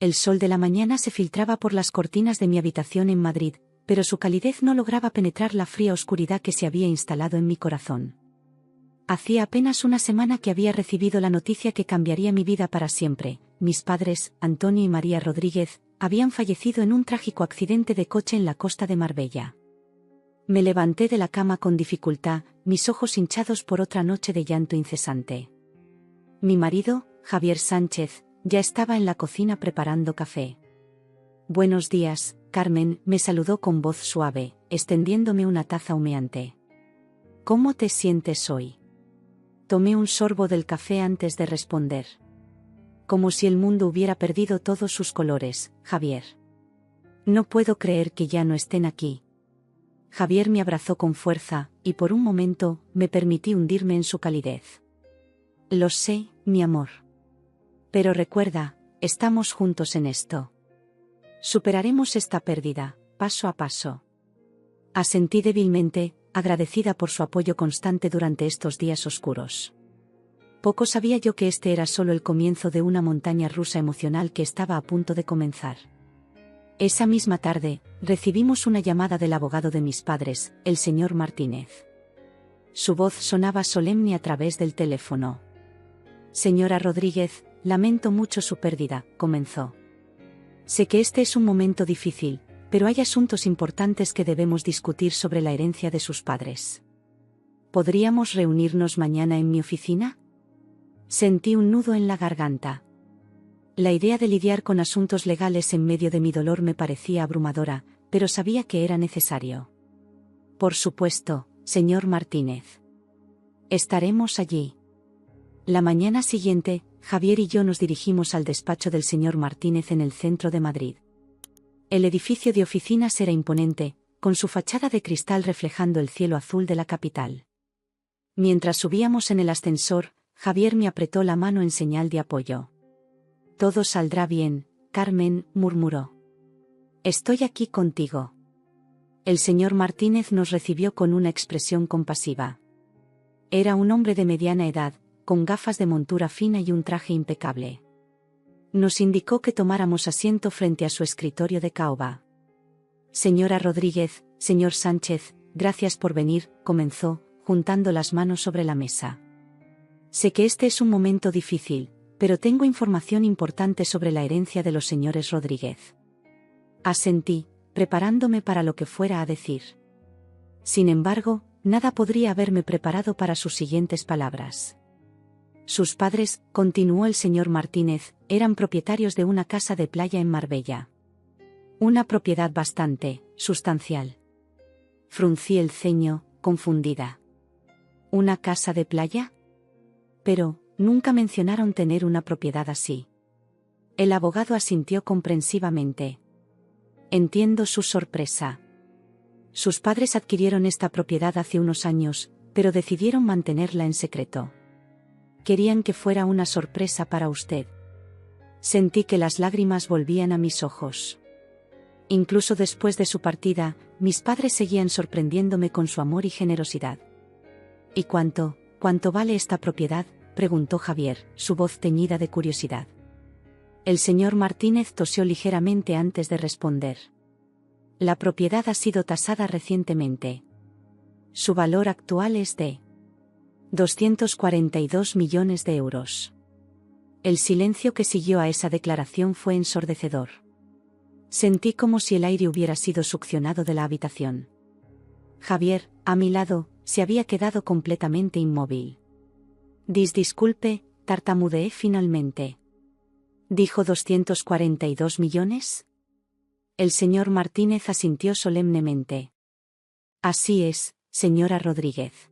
El sol de la mañana se filtraba por las cortinas de mi habitación en Madrid, pero su calidez no lograba penetrar la fría oscuridad que se había instalado en mi corazón. Hacía apenas una semana que había recibido la noticia que cambiaría mi vida para siempre. Mis padres, Antonio y María Rodríguez, habían fallecido en un trágico accidente de coche en la costa de Marbella. Me levanté de la cama con dificultad, mis ojos hinchados por otra noche de llanto incesante. Mi marido, Javier Sánchez, ya estaba en la cocina preparando café. «Buenos días, Carmen», me saludó con voz suave, extendiéndome una taza humeante. «¿Cómo te sientes hoy?» Tomé un sorbo del café antes de responder. «Como si el mundo hubiera perdido todos sus colores, Javier. No puedo creer que ya no estén aquí». Javier me abrazó con fuerza, y por un momento, me permití hundirme en su calidez. «Lo sé, mi amor. Pero recuerda, estamos juntos en esto. Superaremos esta pérdida, paso a paso». Asentí débilmente, agradecida por su apoyo constante durante estos días oscuros. Poco sabía yo que este era solo el comienzo de una montaña rusa emocional que estaba a punto de comenzar. Esa misma tarde, recibimos una llamada del abogado de mis padres, el señor Martínez. Su voz sonaba solemne a través del teléfono. «Señora Rodríguez, lamento mucho su pérdida», comenzó. «Sé que este es un momento difícil, pero hay asuntos importantes que debemos discutir sobre la herencia de sus padres. ¿Podríamos reunirnos mañana en mi oficina?». Sentí un nudo en la garganta. La idea de lidiar con asuntos legales en medio de mi dolor me parecía abrumadora, pero sabía que era necesario. «Por supuesto, señor Martínez. Estaremos allí». La mañana siguiente, Javier y yo nos dirigimos al despacho del señor Martínez en el centro de Madrid. El edificio de oficinas era imponente, con su fachada de cristal reflejando el cielo azul de la capital. Mientras subíamos en el ascensor, Javier me apretó la mano en señal de apoyo. «Todo saldrá bien, Carmen», murmuró. «Estoy aquí contigo». El señor Martínez nos recibió con una expresión compasiva. Era un hombre de mediana edad, con gafas de montura fina y un traje impecable. Nos indicó que tomáramos asiento frente a su escritorio de caoba. «Señora Rodríguez, señor Sánchez, gracias por venir», comenzó, juntando las manos sobre la mesa. «Sé que este es un momento difícil, pero tengo información importante sobre la herencia de los señores Rodríguez». Asentí, preparándome para lo que fuera a decir. Sin embargo, nada podría haberme preparado para sus siguientes palabras. «Sus padres», continuó el señor Martínez, «eran propietarios de una casa de playa en Marbella. Una propiedad bastante sustancial». Fruncí el ceño, confundida. «¿Una casa de playa? Pero, nunca mencionaron tener una propiedad así». El abogado asintió comprensivamente. «Entiendo su sorpresa. Sus padres adquirieron esta propiedad hace unos años, pero decidieron mantenerla en secreto. Querían que fuera una sorpresa para usted». Sentí que las lágrimas volvían a mis ojos. Incluso después de su partida, mis padres seguían sorprendiéndome con su amor y generosidad. «¿Y cuánto vale esta propiedad?», preguntó Javier, su voz teñida de curiosidad. El señor Martínez tosió ligeramente antes de responder. «La propiedad ha sido tasada recientemente. Su valor actual es de 242 millones de euros». El silencio que siguió a esa declaración fue ensordecedor. Sentí como si el aire hubiera sido succionado de la habitación. Javier, a mi lado, se había quedado completamente inmóvil. «Disculpe», tartamudeé finalmente. «¿Dijo 242 millones?» El señor Martínez asintió solemnemente. «Así es, señora Rodríguez.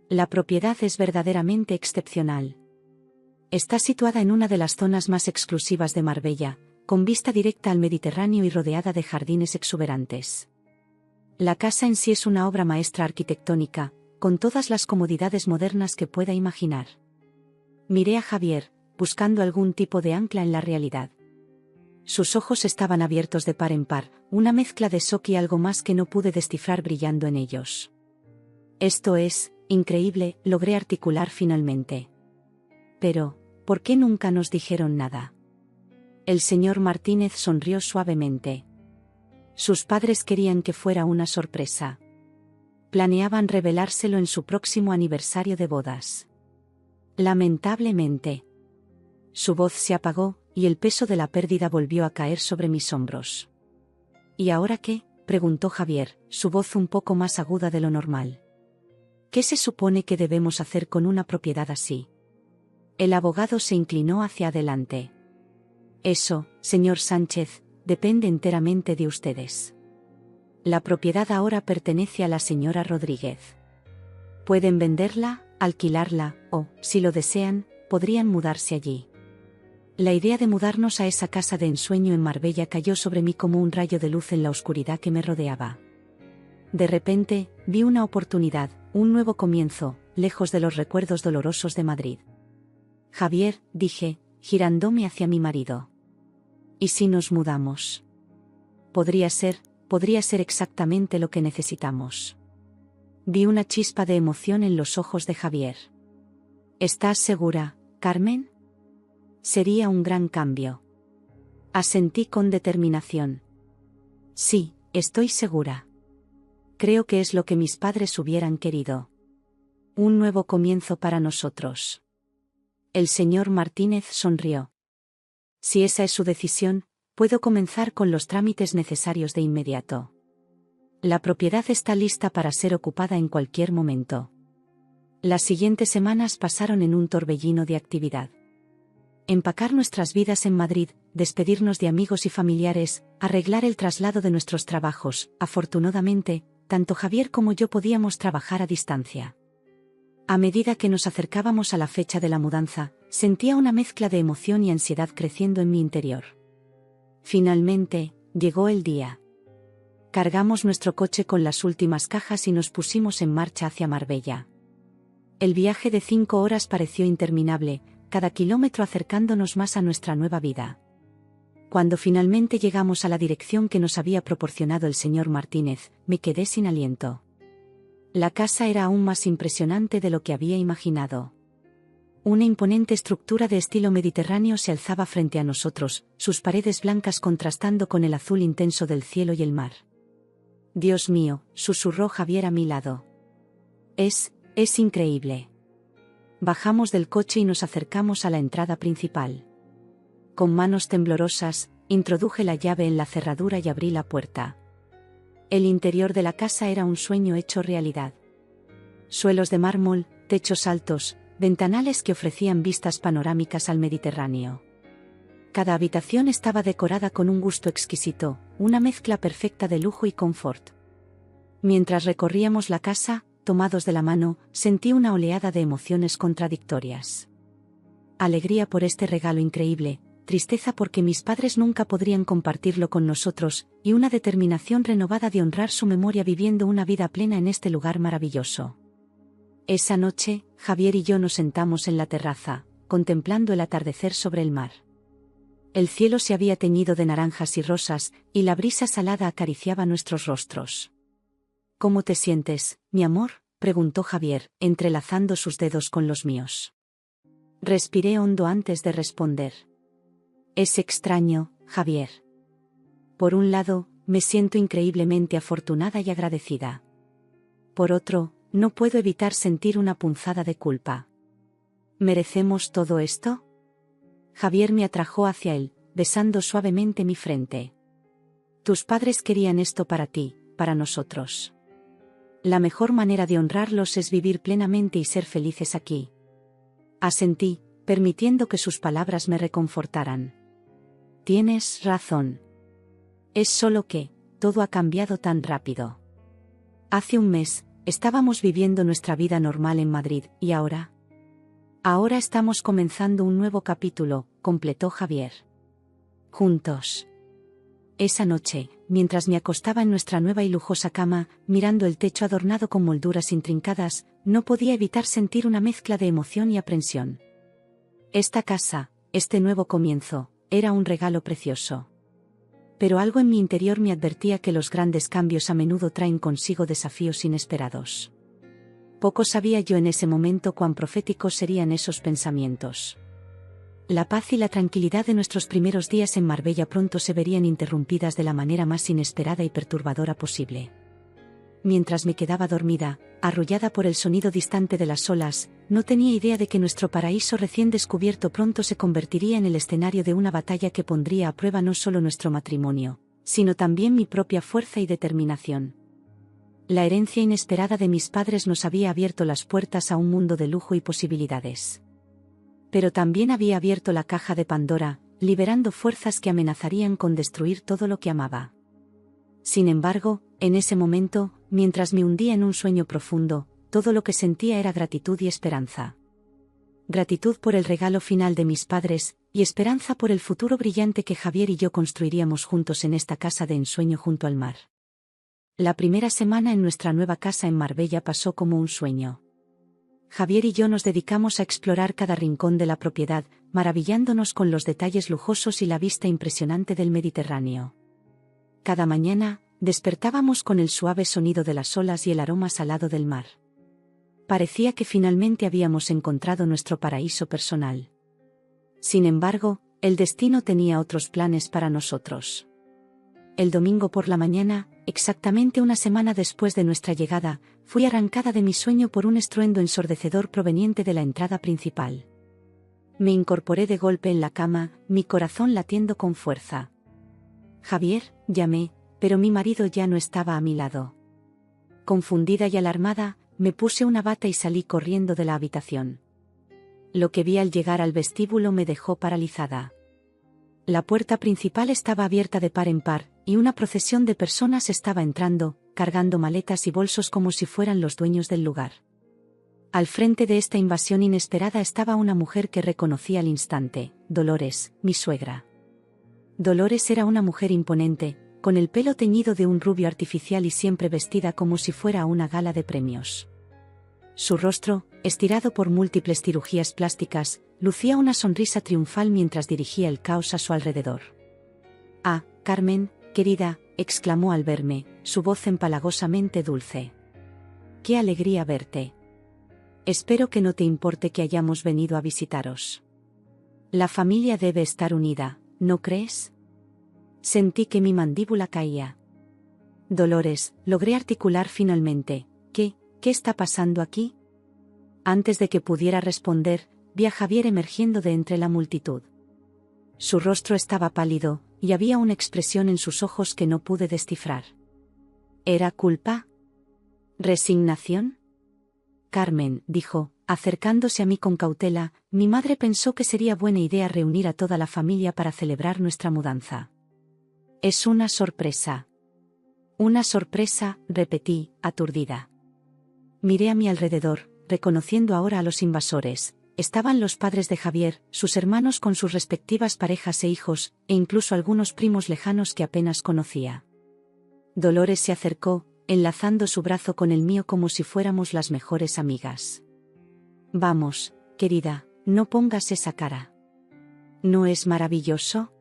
La propiedad es verdaderamente excepcional. Está situada en una de las zonas más exclusivas de Marbella, con vista directa al Mediterráneo y rodeada de jardines exuberantes. La casa en sí es una obra maestra arquitectónica, con todas las comodidades modernas que pueda imaginar». Miré a Javier, buscando algún tipo de ancla en la realidad. Sus ojos estaban abiertos de par en par, una mezcla de shock y algo más que no pude descifrar brillando en ellos. «Esto es increíble», logré articular finalmente. «Pero, ¿por qué nunca nos dijeron nada?». El señor Martínez sonrió suavemente. Sus padres querían que fuera una sorpresa. Planeaban revelárselo en su próximo aniversario de bodas. Lamentablemente. Su voz se apagó, y el peso de la pérdida volvió a caer sobre mis hombros. ¿Y ahora qué?, preguntó Javier, su voz un poco más aguda de lo normal. ¿Qué se supone que debemos hacer con una propiedad así? El abogado se inclinó hacia adelante. Eso, señor Sánchez, depende enteramente de ustedes. La propiedad ahora pertenece a la señora Rodríguez. Pueden venderla, alquilarla, o, si lo desean, podrían mudarse allí. La idea de mudarnos a esa casa de ensueño en Marbella cayó sobre mí como un rayo de luz en la oscuridad que me rodeaba. De repente, vi una oportunidad, un nuevo comienzo, lejos de los recuerdos dolorosos de Madrid. Javier, dije, girándome hacia mi marido. ¿Y si nos mudamos? Podría ser exactamente lo que necesitamos. Vi una chispa de emoción en los ojos de Javier. ¿Estás segura, Carmen? Sería un gran cambio. Asentí con determinación. Sí, estoy segura. Creo que es lo que mis padres hubieran querido. Un nuevo comienzo para nosotros. El señor Martínez sonrió. Si esa es su decisión, puedo comenzar con los trámites necesarios de inmediato. La propiedad está lista para ser ocupada en cualquier momento. Las siguientes semanas pasaron en un torbellino de actividad. Empacar nuestras vidas en Madrid, despedirnos de amigos y familiares, arreglar el traslado de nuestros trabajos. Afortunadamente, tanto Javier como yo podíamos trabajar a distancia. A medida que nos acercábamos a la fecha de la mudanza, sentía una mezcla de emoción y ansiedad creciendo en mi interior. Finalmente, llegó el día. Cargamos nuestro coche con las últimas cajas y nos pusimos en marcha hacia Marbella. El viaje de 5 horas pareció interminable, cada kilómetro acercándonos más a nuestra nueva vida. Cuando finalmente llegamos a la dirección que nos había proporcionado el señor Martínez, me quedé sin aliento. La casa era aún más impresionante de lo que había imaginado. Una imponente estructura de estilo mediterráneo se alzaba frente a nosotros, sus paredes blancas contrastando con el azul intenso del cielo y el mar. Dios mío, susurró Javier a mi lado. Es increíble. Bajamos del coche y nos acercamos a la entrada principal. Con manos temblorosas, introduje la llave en la cerradura y abrí la puerta. El interior de la casa era un sueño hecho realidad. Suelos de mármol, techos altos, ventanales que ofrecían vistas panorámicas al Mediterráneo. Cada habitación estaba decorada con un gusto exquisito, una mezcla perfecta de lujo y confort. Mientras recorríamos la casa, tomados de la mano, sentí una oleada de emociones contradictorias. Alegría por este regalo increíble, tristeza porque mis padres nunca podrían compartirlo con nosotros, y una determinación renovada de honrar su memoria viviendo una vida plena en este lugar maravilloso. Esa noche, Javier y yo nos sentamos en la terraza, contemplando el atardecer sobre el mar. El cielo se había teñido de naranjas y rosas, y la brisa salada acariciaba nuestros rostros. ¿Cómo te sientes, mi amor?, preguntó Javier, entrelazando sus dedos con los míos. Respiré hondo antes de responder. Es extraño, Javier. Por un lado, me siento increíblemente afortunada y agradecida. Por otro, no puedo evitar sentir una punzada de culpa. ¿Merecemos todo esto? Javier me atrajo hacia él, besando suavemente mi frente. Tus padres querían esto para ti, para nosotros. La mejor manera de honrarlos es vivir plenamente y ser felices aquí. Asentí, permitiendo que sus palabras me reconfortaran. Tienes razón. Es solo que, todo ha cambiado tan rápido. Hace un mes, estábamos viviendo nuestra vida normal en Madrid, ¿y ahora? Ahora estamos comenzando un nuevo capítulo, completó Javier. Juntos. Esa noche, mientras me acostaba en nuestra nueva y lujosa cama, mirando el techo adornado con molduras intrincadas, no podía evitar sentir una mezcla de emoción y aprensión. Esta casa, este nuevo comienzo, era un regalo precioso. Pero algo en mi interior me advertía que los grandes cambios a menudo traen consigo desafíos inesperados. Poco sabía yo en ese momento cuán proféticos serían esos pensamientos. La paz y la tranquilidad de nuestros primeros días en Marbella pronto se verían interrumpidas de la manera más inesperada y perturbadora posible. Mientras me quedaba dormida, arrullada por el sonido distante de las olas, no tenía idea de que nuestro paraíso recién descubierto pronto se convertiría en el escenario de una batalla que pondría a prueba no solo nuestro matrimonio, sino también mi propia fuerza y determinación. La herencia inesperada de mis padres nos había abierto las puertas a un mundo de lujo y posibilidades. Pero también había abierto la caja de Pandora, liberando fuerzas que amenazarían con destruir todo lo que amaba. Sin embargo, en ese momento, mientras me hundía en un sueño profundo, todo lo que sentía era gratitud y esperanza. Gratitud por el regalo final de mis padres, y esperanza por el futuro brillante que Javier y yo construiríamos juntos en esta casa de ensueño junto al mar. La primera semana en nuestra nueva casa en Marbella pasó como un sueño. Javier y yo nos dedicamos a explorar cada rincón de la propiedad, maravillándonos con los detalles lujosos y la vista impresionante del Mediterráneo. Cada mañana, despertábamos con el suave sonido de las olas y el aroma salado del mar. Parecía que finalmente habíamos encontrado nuestro paraíso personal. Sin embargo, el destino tenía otros planes para nosotros. El domingo por la mañana, exactamente una semana después de nuestra llegada, fui arrancada de mi sueño por un estruendo ensordecedor proveniente de la entrada principal. Me incorporé de golpe en la cama, mi corazón latiendo con fuerza. Javier, llamé, pero mi marido ya no estaba a mi lado. Confundida y alarmada, me puse una bata y salí corriendo de la habitación. Lo que vi al llegar al vestíbulo me dejó paralizada. La puerta principal estaba abierta de par en par, y una procesión de personas estaba entrando, cargando maletas y bolsos como si fueran los dueños del lugar. Al frente de esta invasión inesperada estaba una mujer que reconocí al instante, Dolores, mi suegra. Dolores era una mujer imponente, con el pelo teñido de un rubio artificial y siempre vestida como si fuera a una gala de premios. Su rostro, estirado por múltiples cirugías plásticas, lucía una sonrisa triunfal mientras dirigía el caos a su alrededor. «Ah, Carmen, querida», exclamó al verme, su voz empalagosamente dulce. «Qué alegría verte. Espero que no te importe que hayamos venido a visitaros. La familia debe estar unida, ¿no crees?». Sentí que mi mandíbula caía. «Dolores», logré articular finalmente, ¿qué está pasando aquí?». Antes de que pudiera responder, vi a Javier emergiendo de entre la multitud. Su rostro estaba pálido, y había una expresión en sus ojos que no pude descifrar. ¿Era culpa? ¿Resignación? «Carmen», dijo, acercándose a mí con cautela, «mi madre pensó que sería buena idea reunir a toda la familia para celebrar nuestra mudanza». «Es una sorpresa». «Una sorpresa», repetí, aturdida. Miré a mi alrededor, reconociendo ahora a los invasores. Estaban los padres de Javier, sus hermanos con sus respectivas parejas e hijos, e incluso algunos primos lejanos que apenas conocía. Dolores se acercó, enlazando su brazo con el mío como si fuéramos las mejores amigas. «Vamos, querida, no pongas esa cara. ¿No es maravilloso?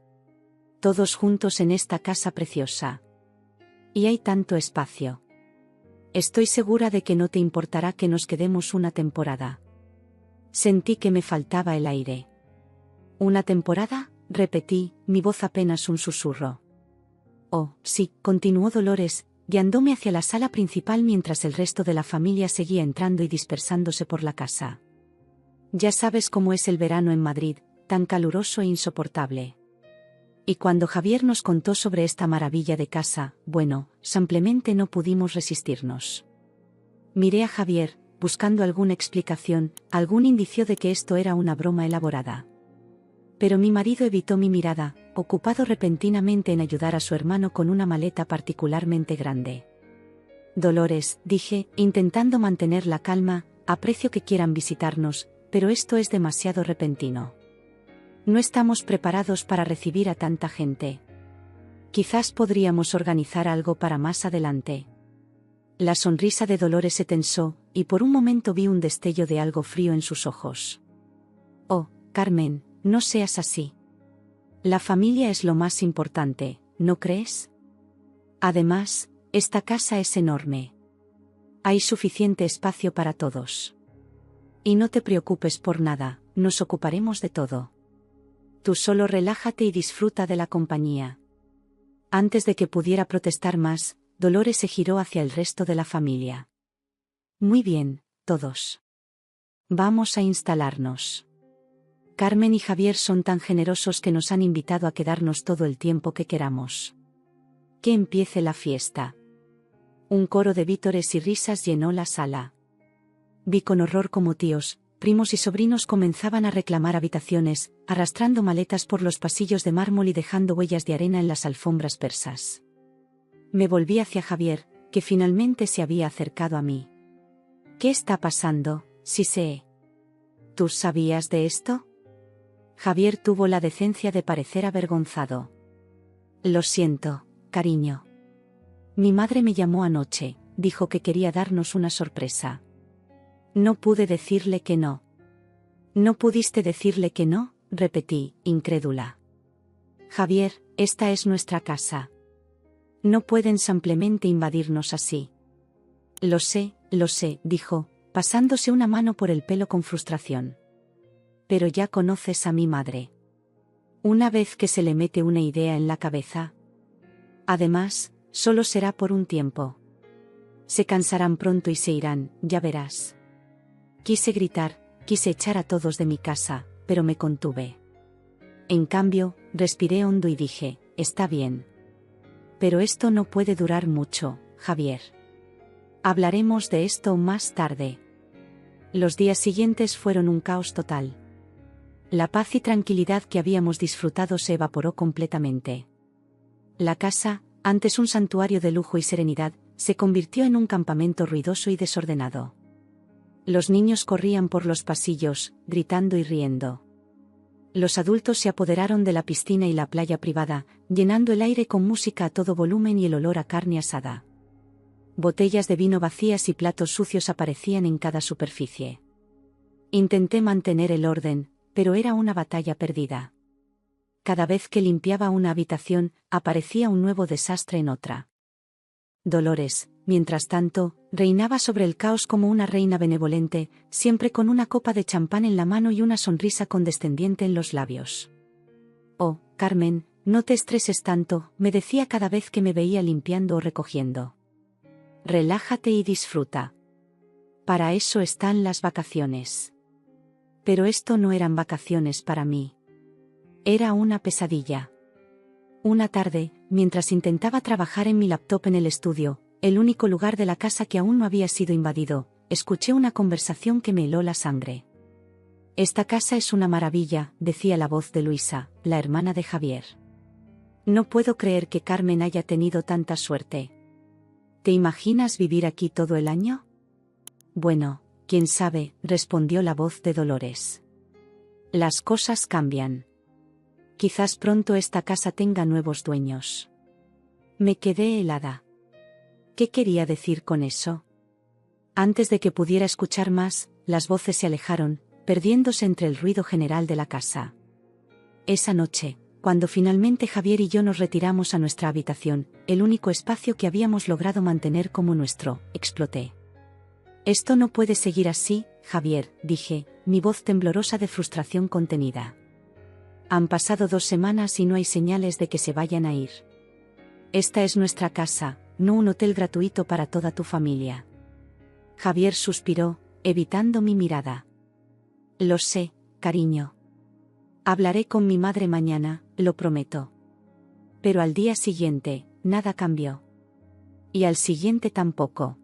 Todos juntos en esta casa preciosa. Y hay tanto espacio. Estoy segura de que no te importará que nos quedemos una temporada». Sentí que me faltaba el aire. «¿Una temporada?», repetí, mi voz apenas un susurro. «Oh, sí», continuó Dolores, guiándome hacia la sala principal mientras el resto de la familia seguía entrando y dispersándose por la casa. «Ya sabes cómo es el verano en Madrid, tan caluroso e insoportable». Y cuando Javier nos contó sobre esta maravilla de casa, bueno, simplemente no pudimos resistirnos. Miré a Javier, buscando alguna explicación, algún indicio de que esto era una broma elaborada. Pero mi marido evitó mi mirada, ocupado repentinamente en ayudar a su hermano con una maleta particularmente grande. «Dolores», dije, intentando mantener la calma, «aprecio que quieran visitarnos, pero esto es demasiado repentino. No estamos preparados para recibir a tanta gente. Quizás podríamos organizar algo para más adelante». La sonrisa de Dolores se tensó, y por un momento vi un destello de algo frío en sus ojos. «Oh, Carmen, no seas así. La familia es lo más importante, ¿no crees? Además, esta casa es enorme. Hay suficiente espacio para todos. Y no te preocupes por nada, nos ocuparemos de todo». Tú solo relájate y disfruta de la compañía. Antes de que pudiera protestar más, Dolores se giró hacia el resto de la familia. Muy bien, todos. Vamos a instalarnos. Carmen y Javier son tan generosos que nos han invitado a quedarnos todo el tiempo que queramos. Que empiece la fiesta. Un coro de vítores y risas llenó la sala. Vi con horror cómo tíos, primos y sobrinos comenzaban a reclamar habitaciones, arrastrando maletas por los pasillos de mármol y dejando huellas de arena en las alfombras persas. Me volví hacia Javier, que finalmente se había acercado a mí. ¿Qué está pasando, si sé? ¿Tú sabías de esto? Javier tuvo la decencia de parecer avergonzado. Lo siento, cariño. Mi madre me llamó anoche, dijo que quería darnos una sorpresa. No pude decirle que no. ¿No pudiste decirle que no?, repetí, incrédula. Javier, esta es nuestra casa. No pueden simplemente invadirnos así. Lo sé, dijo, pasándose una mano por el pelo con frustración. Pero ya conoces a mi madre. Una vez que se le mete una idea en la cabeza. Además, solo será por un tiempo. Se cansarán pronto y se irán, ya verás. Quise gritar, quise echar a todos de mi casa, pero me contuve. En cambio, respiré hondo y dije, está bien. Pero esto no puede durar mucho, Javier. Hablaremos de esto más tarde. Los días siguientes fueron un caos total. La paz y tranquilidad que habíamos disfrutado se evaporó completamente. La casa, antes un santuario de lujo y serenidad, se convirtió en un campamento ruidoso y desordenado. Los niños corrían por los pasillos, gritando y riendo. Los adultos se apoderaron de la piscina y la playa privada, llenando el aire con música a todo volumen y el olor a carne asada. Botellas de vino vacías y platos sucios aparecían en cada superficie. Intenté mantener el orden, pero era una batalla perdida. Cada vez que limpiaba una habitación, aparecía un nuevo desastre en otra. Dolores, mientras tanto, reinaba sobre el caos como una reina benevolente, siempre con una copa de champán en la mano y una sonrisa condescendiente en los labios. Oh, Carmen, no te estreses tanto, me decía cada vez que me veía limpiando o recogiendo. Relájate y disfruta. Para eso están las vacaciones. Pero esto no eran vacaciones para mí. Era una pesadilla. Una tarde, mientras intentaba trabajar en mi laptop en el estudio, el único lugar de la casa que aún no había sido invadido, escuché una conversación que me heló la sangre. Esta casa es una maravilla, decía la voz de Luisa, la hermana de Javier. No puedo creer que Carmen haya tenido tanta suerte. ¿Te imaginas vivir aquí todo el año? Bueno, quién sabe, respondió la voz de Dolores. Las cosas cambian. Quizás pronto esta casa tenga nuevos dueños. Me quedé helada. ¿Qué quería decir con eso? Antes de que pudiera escuchar más, las voces se alejaron, perdiéndose entre el ruido general de la casa. Esa noche, cuando finalmente Javier y yo nos retiramos a nuestra habitación, el único espacio que habíamos logrado mantener como nuestro, exploté. Esto no puede seguir así, Javier, dije, mi voz temblorosa de frustración contenida. Han pasado 2 semanas y no hay señales de que se vayan a ir. Esta es nuestra casa, no un hotel gratuito para toda tu familia. Javier suspiró, evitando mi mirada. Lo sé, cariño. Hablaré con mi madre mañana, lo prometo. Pero al día siguiente, nada cambió. Y al siguiente tampoco.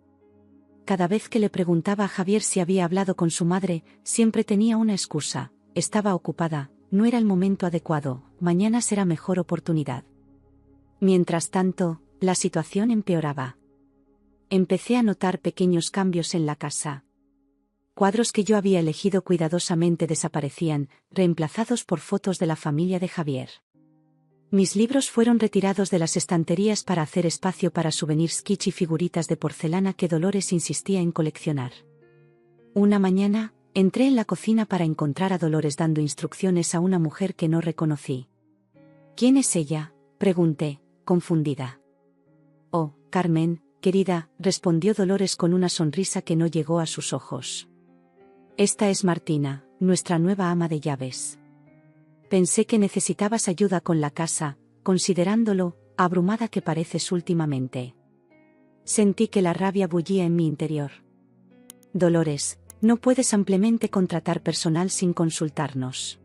Cada vez que le preguntaba a Javier si había hablado con su madre, siempre tenía una excusa: estaba ocupada, no era el momento adecuado, mañana será mejor oportunidad. Mientras tanto, la situación empeoraba. Empecé a notar pequeños cambios en la casa. Cuadros que yo había elegido cuidadosamente desaparecían, reemplazados por fotos de la familia de Javier. Mis libros fueron retirados de las estanterías para hacer espacio para souvenirs kitsch y figuritas de porcelana que Dolores insistía en coleccionar. Una mañana, entré en la cocina para encontrar a Dolores dando instrucciones a una mujer que no reconocí. ¿Quién es ella?, pregunté, confundida. Oh, Carmen, querida, respondió Dolores con una sonrisa que no llegó a sus ojos. Esta es Martina, nuestra nueva ama de llaves. Pensé que necesitabas ayuda con la casa, considerándolo abrumada que pareces últimamente. Sentí que la rabia bullía en mi interior. Dolores, no puedes ampliamente contratar personal sin consultarnos.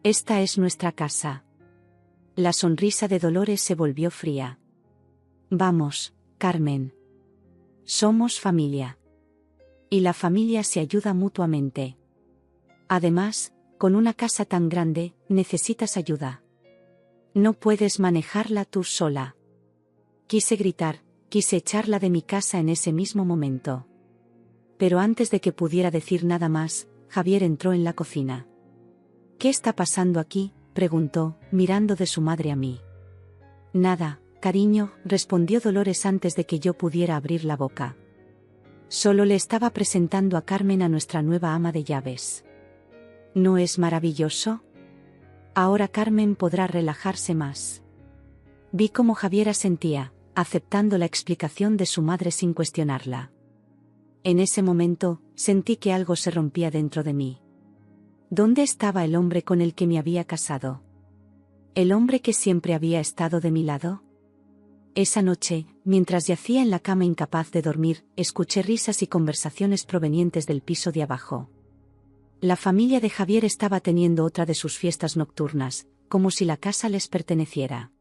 Esta es nuestra casa. La sonrisa de Dolores se volvió fría. Vamos, Carmen. Somos familia. Y la familia se ayuda mutuamente. Además, con una casa tan grande, necesitas ayuda. No puedes manejarla tú sola. Quise gritar, quise echarla de mi casa en ese mismo momento. Pero antes de que pudiera decir nada más, Javier entró en la cocina. ¿Qué está pasando aquí?, preguntó, mirando de su madre a mí. Nada, cariño, respondió Dolores antes de que yo pudiera abrir la boca. Solo le estaba presentando a Carmen a nuestra nueva ama de llaves. ¿No es maravilloso? Ahora Carmen podrá relajarse más. Vi cómo Javier asentía, aceptando la explicación de su madre sin cuestionarla. En ese momento, sentí que algo se rompía dentro de mí. ¿Dónde estaba el hombre con el que me había casado? ¿El hombre que siempre había estado de mi lado? Esa noche, mientras yacía en la cama incapaz de dormir, escuché risas y conversaciones provenientes del piso de abajo. La familia de Javier estaba teniendo otra de sus fiestas nocturnas, como si la casa les perteneciera.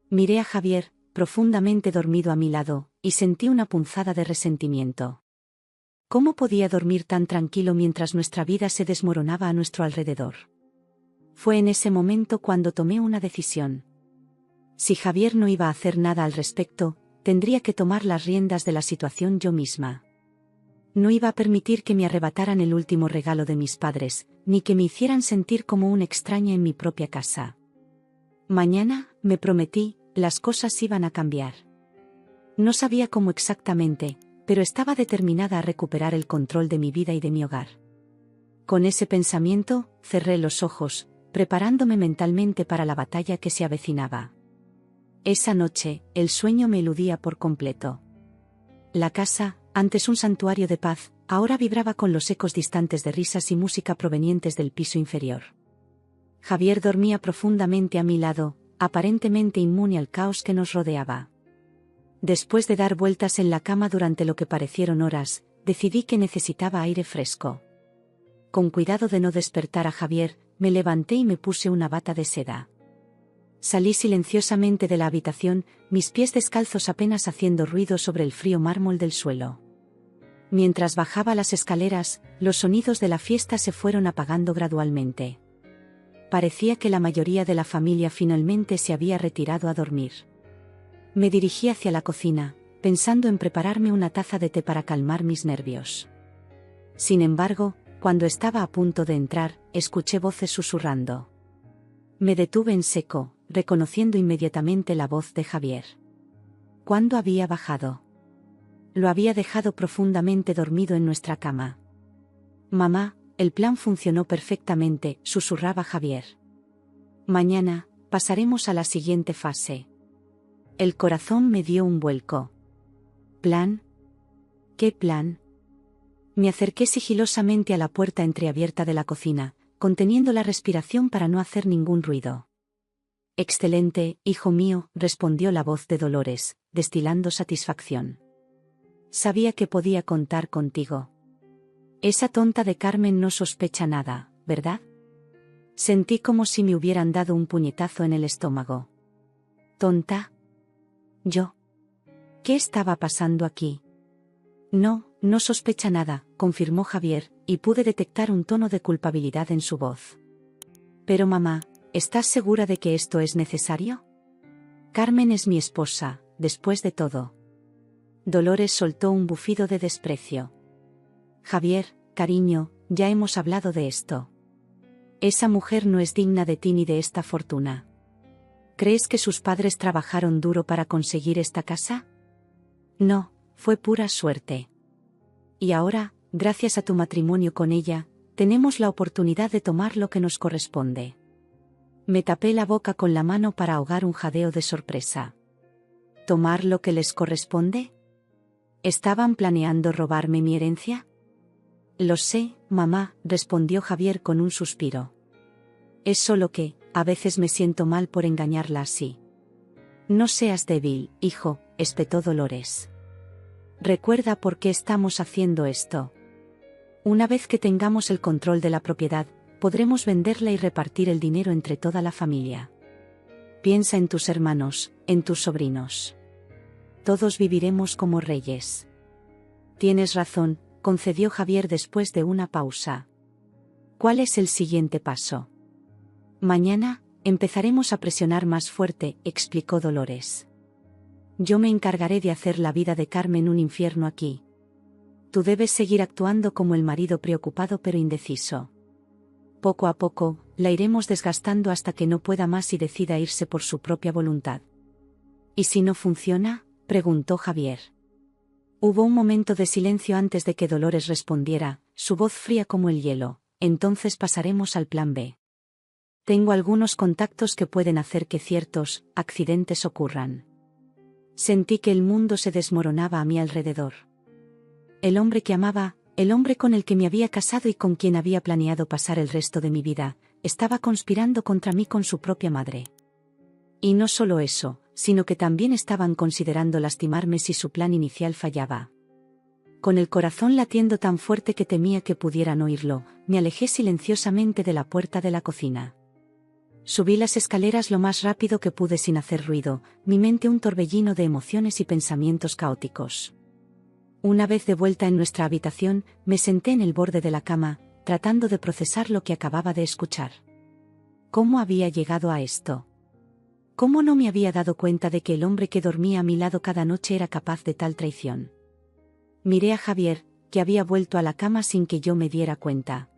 Miré a Javier, profundamente dormido a mi lado, y sentí una punzada de resentimiento. ¿Cómo podía dormir tan tranquilo mientras nuestra vida se desmoronaba a nuestro alrededor? Fue en ese momento cuando tomé una decisión. Si Javier no iba a hacer nada al respecto, tendría que tomar las riendas de la situación yo misma. No iba a permitir que me arrebataran el último regalo de mis padres, ni que me hicieran sentir como una extraña en mi propia casa. Mañana, me prometí, las cosas iban a cambiar. No sabía cómo exactamente, pero estaba determinada a recuperar el control de mi vida y de mi hogar. Con ese pensamiento, cerré los ojos, preparándome mentalmente para la batalla que se avecinaba. Esa noche, el sueño me eludía por completo. La casa, antes un santuario de paz, ahora vibraba con los ecos distantes de risas y música provenientes del piso inferior. Javier dormía profundamente a mi lado, aparentemente inmune al caos que nos rodeaba. Después de dar vueltas en la cama durante lo que parecieron horas, decidí que necesitaba aire fresco. Con cuidado de no despertar a Javier, me levanté y me puse una bata de seda. Salí silenciosamente de la habitación, mis pies descalzos apenas haciendo ruido sobre el frío mármol del suelo. Mientras bajaba las escaleras, los sonidos de la fiesta se fueron apagando gradualmente. Parecía que la mayoría de la familia finalmente se había retirado a dormir. Me dirigí hacia la cocina, pensando en prepararme una taza de té para calmar mis nervios. Sin embargo, cuando estaba a punto de entrar, escuché voces susurrando. Me detuve en seco, reconociendo inmediatamente la voz de Javier. ¿Cuándo había bajado? Lo había dejado profundamente dormido en nuestra cama. Mamá, el plan funcionó perfectamente, susurraba Javier. Mañana, pasaremos a la siguiente fase. El corazón me dio un vuelco. ¿Plan? ¿Qué plan? Me acerqué sigilosamente a la puerta entreabierta de la cocina, conteniendo la respiración para no hacer ningún ruido. Excelente, hijo mío, respondió la voz de Dolores, destilando satisfacción. Sabía que podía contar contigo. Esa tonta de Carmen no sospecha nada, ¿verdad? Sentí como si me hubieran dado un puñetazo en el estómago. ¿Tonta? ¿Yo? ¿Qué estaba pasando aquí? No sospecha nada, confirmó Javier, y pude detectar un tono de culpabilidad en su voz. Pero mamá, ¿estás segura de que esto es necesario? Carmen es mi esposa, después de todo. Dolores soltó un bufido de desprecio. Javier, cariño, ya hemos hablado de esto. Esa mujer no es digna de ti ni de esta fortuna. ¿Crees que sus padres trabajaron duro para conseguir esta casa? No, fue pura suerte. Y ahora, gracias a tu matrimonio con ella, tenemos la oportunidad de tomar lo que nos corresponde. Me tapé la boca con la mano para ahogar un jadeo de sorpresa. ¿Tomar lo que les corresponde? ¿Estaban planeando robarme mi herencia? Lo sé, mamá, respondió Javier con un suspiro. Es solo que, a veces me siento mal por engañarla así. No seas débil, hijo, espetó Dolores. Recuerda por qué estamos haciendo esto. Una vez que tengamos el control de la propiedad, podremos venderla y repartir el dinero entre toda la familia. Piensa en tus hermanos, en tus sobrinos. Todos viviremos como reyes. Tienes razón, concedió Javier después de una pausa. ¿Cuál es el siguiente paso? Mañana, empezaremos a presionar más fuerte, explicó Dolores. Yo me encargaré de hacer la vida de Carmen un infierno aquí. Tú debes seguir actuando como el marido preocupado pero indeciso. Poco a poco, la iremos desgastando hasta que no pueda más y decida irse por su propia voluntad. ¿Y si no funciona?, preguntó Javier. Hubo un momento de silencio antes de que Dolores respondiera, su voz fría como el hielo. Entonces pasaremos al plan B. Tengo algunos contactos que pueden hacer que ciertos accidentes ocurran. Sentí que el mundo se desmoronaba a mi alrededor. El hombre que amaba, el hombre con el que me había casado y con quien había planeado pasar el resto de mi vida, estaba conspirando contra mí con su propia madre. Y no solo eso, sino que también estaban considerando lastimarme si su plan inicial fallaba. Con el corazón latiendo tan fuerte que temía que pudieran oírlo, me alejé silenciosamente de la puerta de la cocina. Subí las escaleras lo más rápido que pude sin hacer ruido, mi mente un torbellino de emociones y pensamientos caóticos. Una vez de vuelta en nuestra habitación, me senté en el borde de la cama, tratando de procesar lo que acababa de escuchar. ¿Cómo había llegado a esto? ¿Cómo no me había dado cuenta de que el hombre que dormía a mi lado cada noche era capaz de tal traición? Miré a Javier, que había vuelto a la cama sin que yo me diera cuenta.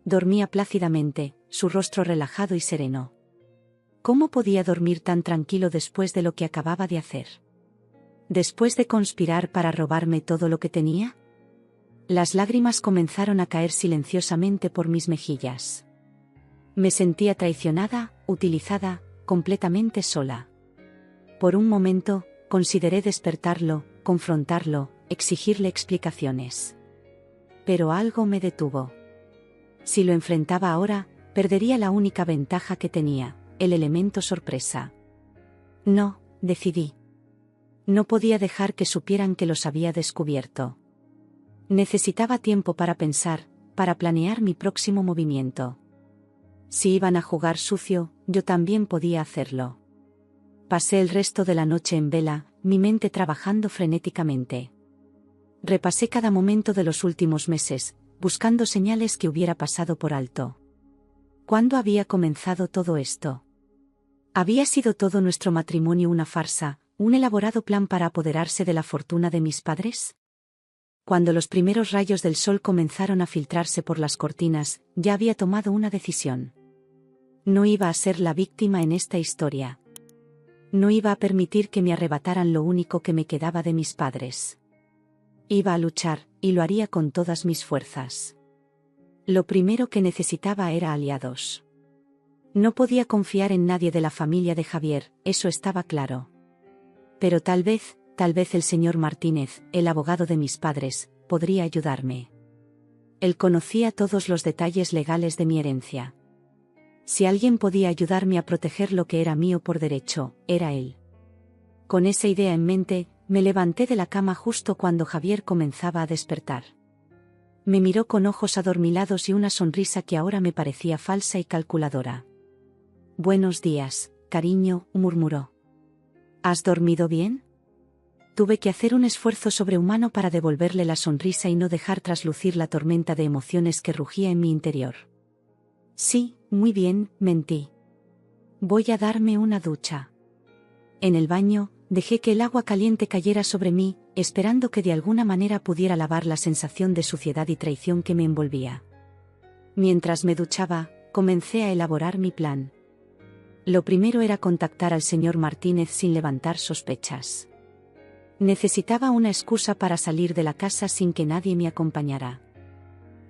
Dormía plácidamente, su rostro relajado y sereno. ¿Cómo podía dormir tan tranquilo después de lo que acababa de hacer? ¿Después de conspirar para robarme todo lo que tenía? Las lágrimas comenzaron a caer silenciosamente por mis mejillas. Me sentía traicionada, utilizada, completamente sola. Por un momento, consideré despertarlo, confrontarlo, exigirle explicaciones. Pero algo me detuvo. Si lo enfrentaba ahora, perdería la única ventaja que tenía, el elemento sorpresa. No, decidí. No podía dejar que supieran que los había descubierto. Necesitaba tiempo para pensar, para planear mi próximo movimiento. Si iban a jugar sucio, yo también podía hacerlo. Pasé el resto de la noche en vela, mi mente trabajando frenéticamente. Repasé cada momento de los últimos meses, buscando señales que hubiera pasado por alto. ¿Cuándo había comenzado todo esto? ¿Había sido todo nuestro matrimonio una farsa, un elaborado plan para apoderarse de la fortuna de mis padres? Cuando los primeros rayos del sol comenzaron a filtrarse por las cortinas, ya había tomado una decisión. No iba a ser la víctima en esta historia. No iba a permitir que me arrebataran lo único que me quedaba de mis padres. Iba a luchar, y lo haría con todas mis fuerzas. Lo primero que necesitaba era aliados. No podía confiar en nadie de la familia de Javier, eso estaba claro. Pero tal vez el señor Martínez, el abogado de mis padres, podría ayudarme. Él conocía todos los detalles legales de mi herencia. Si alguien podía ayudarme a proteger lo que era mío por derecho, era él. Con esa idea en mente, me levanté de la cama justo cuando Javier comenzaba a despertar. Me miró con ojos adormilados y una sonrisa que ahora me parecía falsa y calculadora. «Buenos días, cariño», murmuró. «¿Has dormido bien?» Tuve que hacer un esfuerzo sobrehumano para devolverle la sonrisa y no dejar traslucir la tormenta de emociones que rugía en mi interior. «Sí, muy bien», mentí. «Voy a darme una ducha». En el baño, dejé que el agua caliente cayera sobre mí, esperando que de alguna manera pudiera lavar la sensación de suciedad y traición que me envolvía. Mientras me duchaba, comencé a elaborar mi plan. Lo primero era contactar al señor Martínez sin levantar sospechas. Necesitaba una excusa para salir de la casa sin que nadie me acompañara.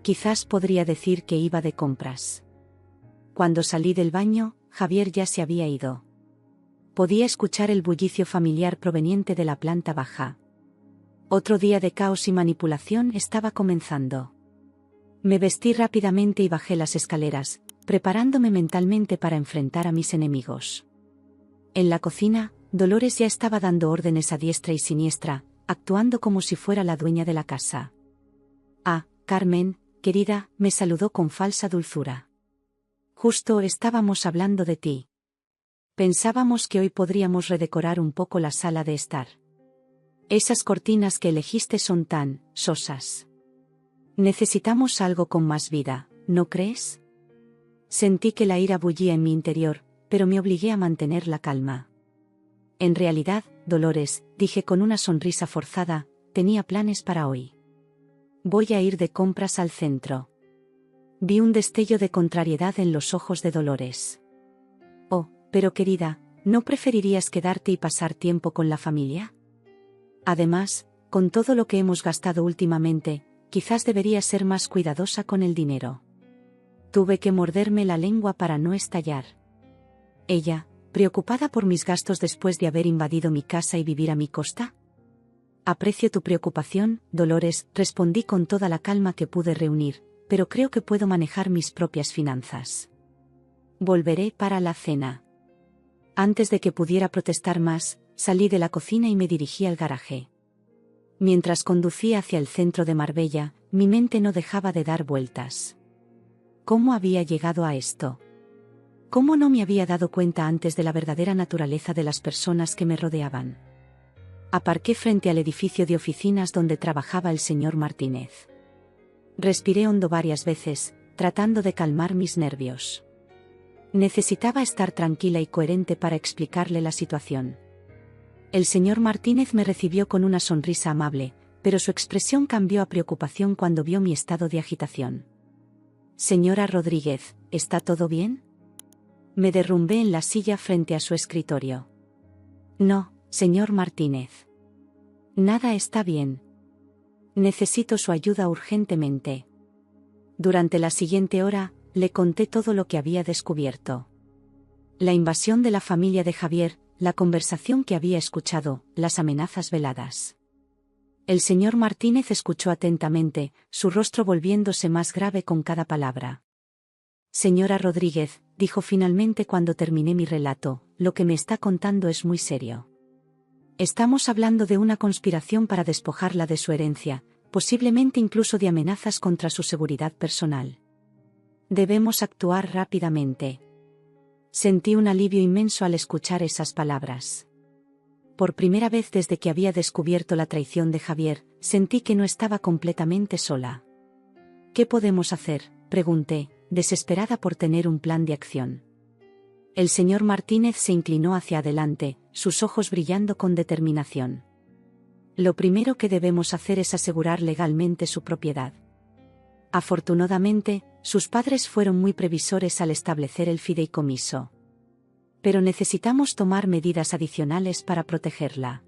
Quizás podría decir que iba de compras. Cuando salí del baño, Javier ya se había ido. Podía escuchar el bullicio familiar proveniente de la planta baja. Otro día de caos y manipulación estaba comenzando. Me vestí rápidamente y bajé las escaleras, preparándome mentalmente para enfrentar a mis enemigos. En la cocina, Dolores ya estaba dando órdenes a diestra y siniestra, actuando como si fuera la dueña de la casa. «Ah, Carmen, querida», me saludó con falsa dulzura. «Justo estábamos hablando de ti. Pensábamos que hoy podríamos redecorar un poco la sala de estar. Esas cortinas que elegiste son tan sosas. Necesitamos algo con más vida, ¿no crees?». Sentí que la ira bullía en mi interior, pero me obligué a mantener la calma. «En realidad, Dolores», dije con una sonrisa forzada, «tenía planes para hoy. Voy a ir de compras al centro». Vi un destello de contrariedad en los ojos de Dolores. «Oh, pero querida, ¿no preferirías quedarte y pasar tiempo con la familia? Además, con todo lo que hemos gastado últimamente, quizás deberías ser más cuidadosa con el dinero». Tuve que morderme la lengua para no estallar. Ella, preocupada por mis gastos después de haber invadido mi casa y vivir a mi costa. «Aprecio tu preocupación, Dolores», respondí con toda la calma que pude reunir, «pero creo que puedo manejar mis propias finanzas. Volveré para la cena». Antes de que pudiera protestar más, salí de la cocina y me dirigí al garaje. Mientras conducía hacia el centro de Marbella, mi mente no dejaba de dar vueltas. ¿Cómo había llegado a esto? ¿Cómo no me había dado cuenta antes de la verdadera naturaleza de las personas que me rodeaban? Aparqué frente al edificio de oficinas donde trabajaba el señor Martínez. Respiré hondo varias veces, tratando de calmar mis nervios. Necesitaba estar tranquila y coherente para explicarle la situación. El señor Martínez me recibió con una sonrisa amable, pero su expresión cambió a preocupación cuando vio mi estado de agitación. «Señora Rodríguez, ¿está todo bien?». Me derrumbé en la silla frente a su escritorio. «No, señor Martínez. Nada está bien. Necesito su ayuda urgentemente». Durante la siguiente hora, le conté todo lo que había descubierto. La invasión de la familia de Javier, la conversación que había escuchado, las amenazas veladas. El señor Martínez escuchó atentamente, su rostro volviéndose más grave con cada palabra. «Señora Rodríguez», dijo finalmente cuando terminé mi relato, «lo que me está contando es muy serio. Estamos hablando de una conspiración para despojarla de su herencia, posiblemente incluso de amenazas contra su seguridad personal. Debemos actuar rápidamente». Sentí un alivio inmenso al escuchar esas palabras. Por primera vez desde que había descubierto la traición de Javier, sentí que no estaba completamente sola. «¿Qué podemos hacer?», pregunté, desesperada por tener un plan de acción. El señor Martínez se inclinó hacia adelante, sus ojos brillando con determinación. «Lo primero que debemos hacer es asegurar legalmente su propiedad. Afortunadamente, sus padres fueron muy previsores al establecer el fideicomiso. Pero necesitamos tomar medidas adicionales para protegerla».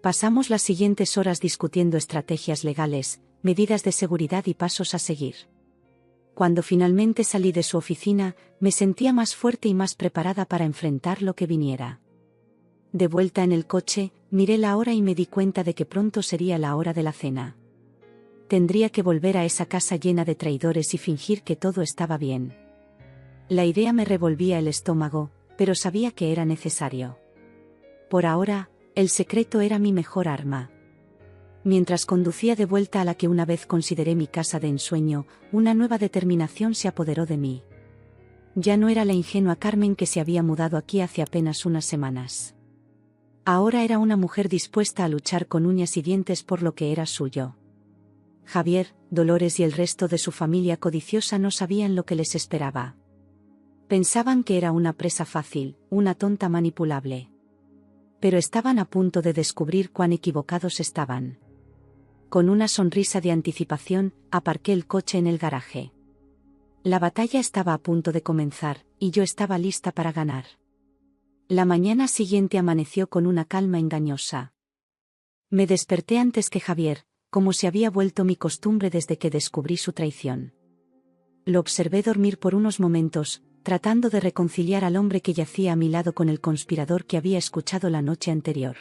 Pasamos las siguientes horas discutiendo estrategias legales, medidas de seguridad y pasos a seguir. Cuando finalmente salí de su oficina, me sentía más fuerte y más preparada para enfrentar lo que viniera. De vuelta en el coche, miré la hora y me di cuenta de que pronto sería la hora de la cena. Tendría que volver a esa casa llena de traidores y fingir que todo estaba bien. La idea me revolvía el estómago, pero sabía que era necesario. Por ahora, el secreto era mi mejor arma. Mientras conducía de vuelta a la que una vez consideré mi casa de ensueño, una nueva determinación se apoderó de mí. Ya no era la ingenua Carmen que se había mudado aquí hace apenas unas semanas. Ahora era una mujer dispuesta a luchar con uñas y dientes por lo que era suyo. Javier, Dolores y el resto de su familia codiciosa no sabían lo que les esperaba. Pensaban que era una presa fácil, una tonta manipulable. Pero estaban a punto de descubrir cuán equivocados estaban. Con una sonrisa de anticipación, aparqué el coche en el garaje. La batalla estaba a punto de comenzar, y yo estaba lista para ganar. La mañana siguiente amaneció con una calma engañosa. Me desperté antes que Javier, como se había vuelto mi costumbre desde que descubrí su traición. Lo observé dormir por unos momentos, tratando de reconciliar al hombre que yacía a mi lado con el conspirador que había escuchado la noche anterior.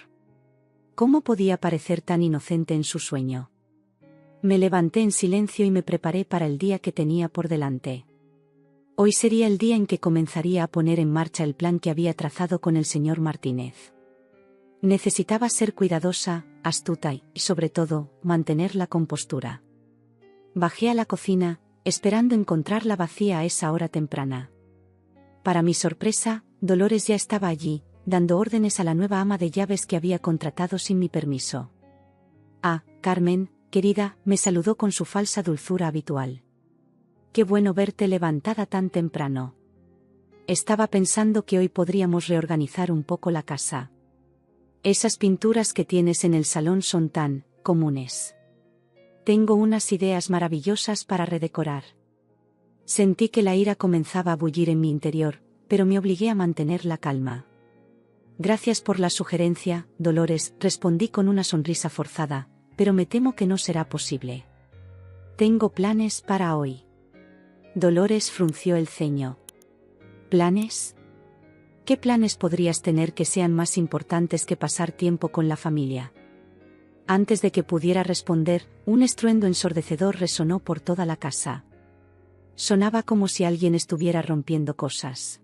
¿Cómo podía parecer tan inocente en su sueño? Me levanté en silencio y me preparé para el día que tenía por delante. Hoy sería el día en que comenzaría a poner en marcha el plan que había trazado con el señor Martínez. Necesitaba ser cuidadosa, astuta y, sobre todo, mantener la compostura. Bajé a la cocina, esperando encontrarla vacía a esa hora temprana. Para mi sorpresa, Dolores ya estaba allí, dando órdenes a la nueva ama de llaves que había contratado sin mi permiso. «Ah, Carmen, querida», me saludó con su falsa dulzura habitual. «Qué bueno verte levantada tan temprano. Estaba pensando que hoy podríamos reorganizar un poco la casa. Esas pinturas que tienes en el salón son tan comunes. Tengo unas ideas maravillosas para redecorar». Sentí que la ira comenzaba a bullir en mi interior, pero me obligué a mantener la calma. «Gracias por la sugerencia, Dolores», respondí con una sonrisa forzada, «pero me temo que no será posible. Tengo planes para hoy». Dolores frunció el ceño. «¿Planes? ¿Qué planes podrías tener que sean más importantes que pasar tiempo con la familia?». Antes de que pudiera responder, un estruendo ensordecedor resonó por toda la casa. Sonaba como si alguien estuviera rompiendo cosas.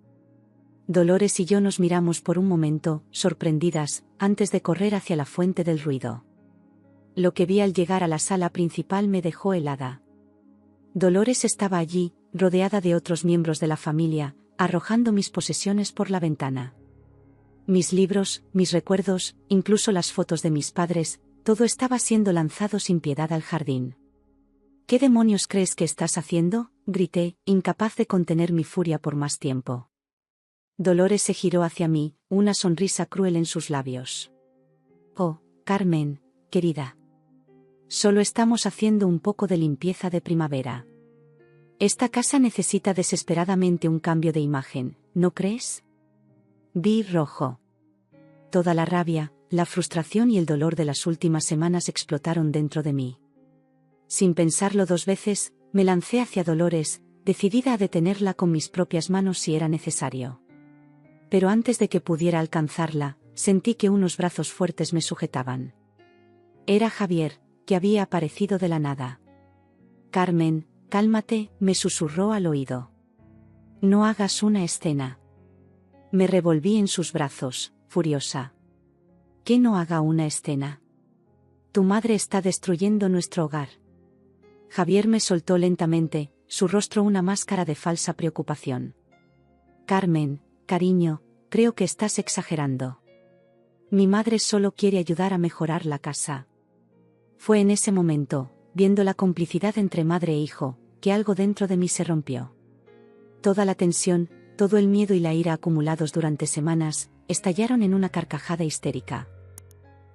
Dolores y yo nos miramos por un momento, sorprendidas, antes de correr hacia la fuente del ruido. Lo que vi al llegar a la sala principal me dejó helada. Dolores estaba allí, rodeada de otros miembros de la familia, arrojando mis posesiones por la ventana. Mis libros, mis recuerdos, incluso las fotos de mis padres, todo estaba siendo lanzado sin piedad al jardín. «¿Qué demonios crees que estás haciendo?», grité, incapaz de contener mi furia por más tiempo. Dolores se giró hacia mí, una sonrisa cruel en sus labios. «Oh, Carmen, querida. Solo estamos haciendo un poco de limpieza de primavera. Esta casa necesita desesperadamente un cambio de imagen, ¿no crees?». Vi rojo. Toda la rabia, la frustración y el dolor de las últimas semanas explotaron dentro de mí. Sin pensarlo dos veces, me lancé hacia Dolores, decidida a detenerla con mis propias manos si era necesario. Pero antes de que pudiera alcanzarla, sentí que unos brazos fuertes me sujetaban. Era Javier, que había aparecido de la nada. «Carmen, cálmate», me susurró al oído. «No hagas una escena». Me revolví en sus brazos, furiosa. «¿Que no haga una escena? Tu madre está destruyendo nuestro hogar». Javier me soltó lentamente, su rostro una máscara de falsa preocupación. «Carmen, cariño, creo que estás exagerando. Mi madre solo quiere ayudar a mejorar la casa». Fue en ese momento, viendo la complicidad entre madre e hijo, que algo dentro de mí se rompió. Toda la tensión, todo el miedo y la ira acumulados durante semanas, estallaron en una carcajada histérica.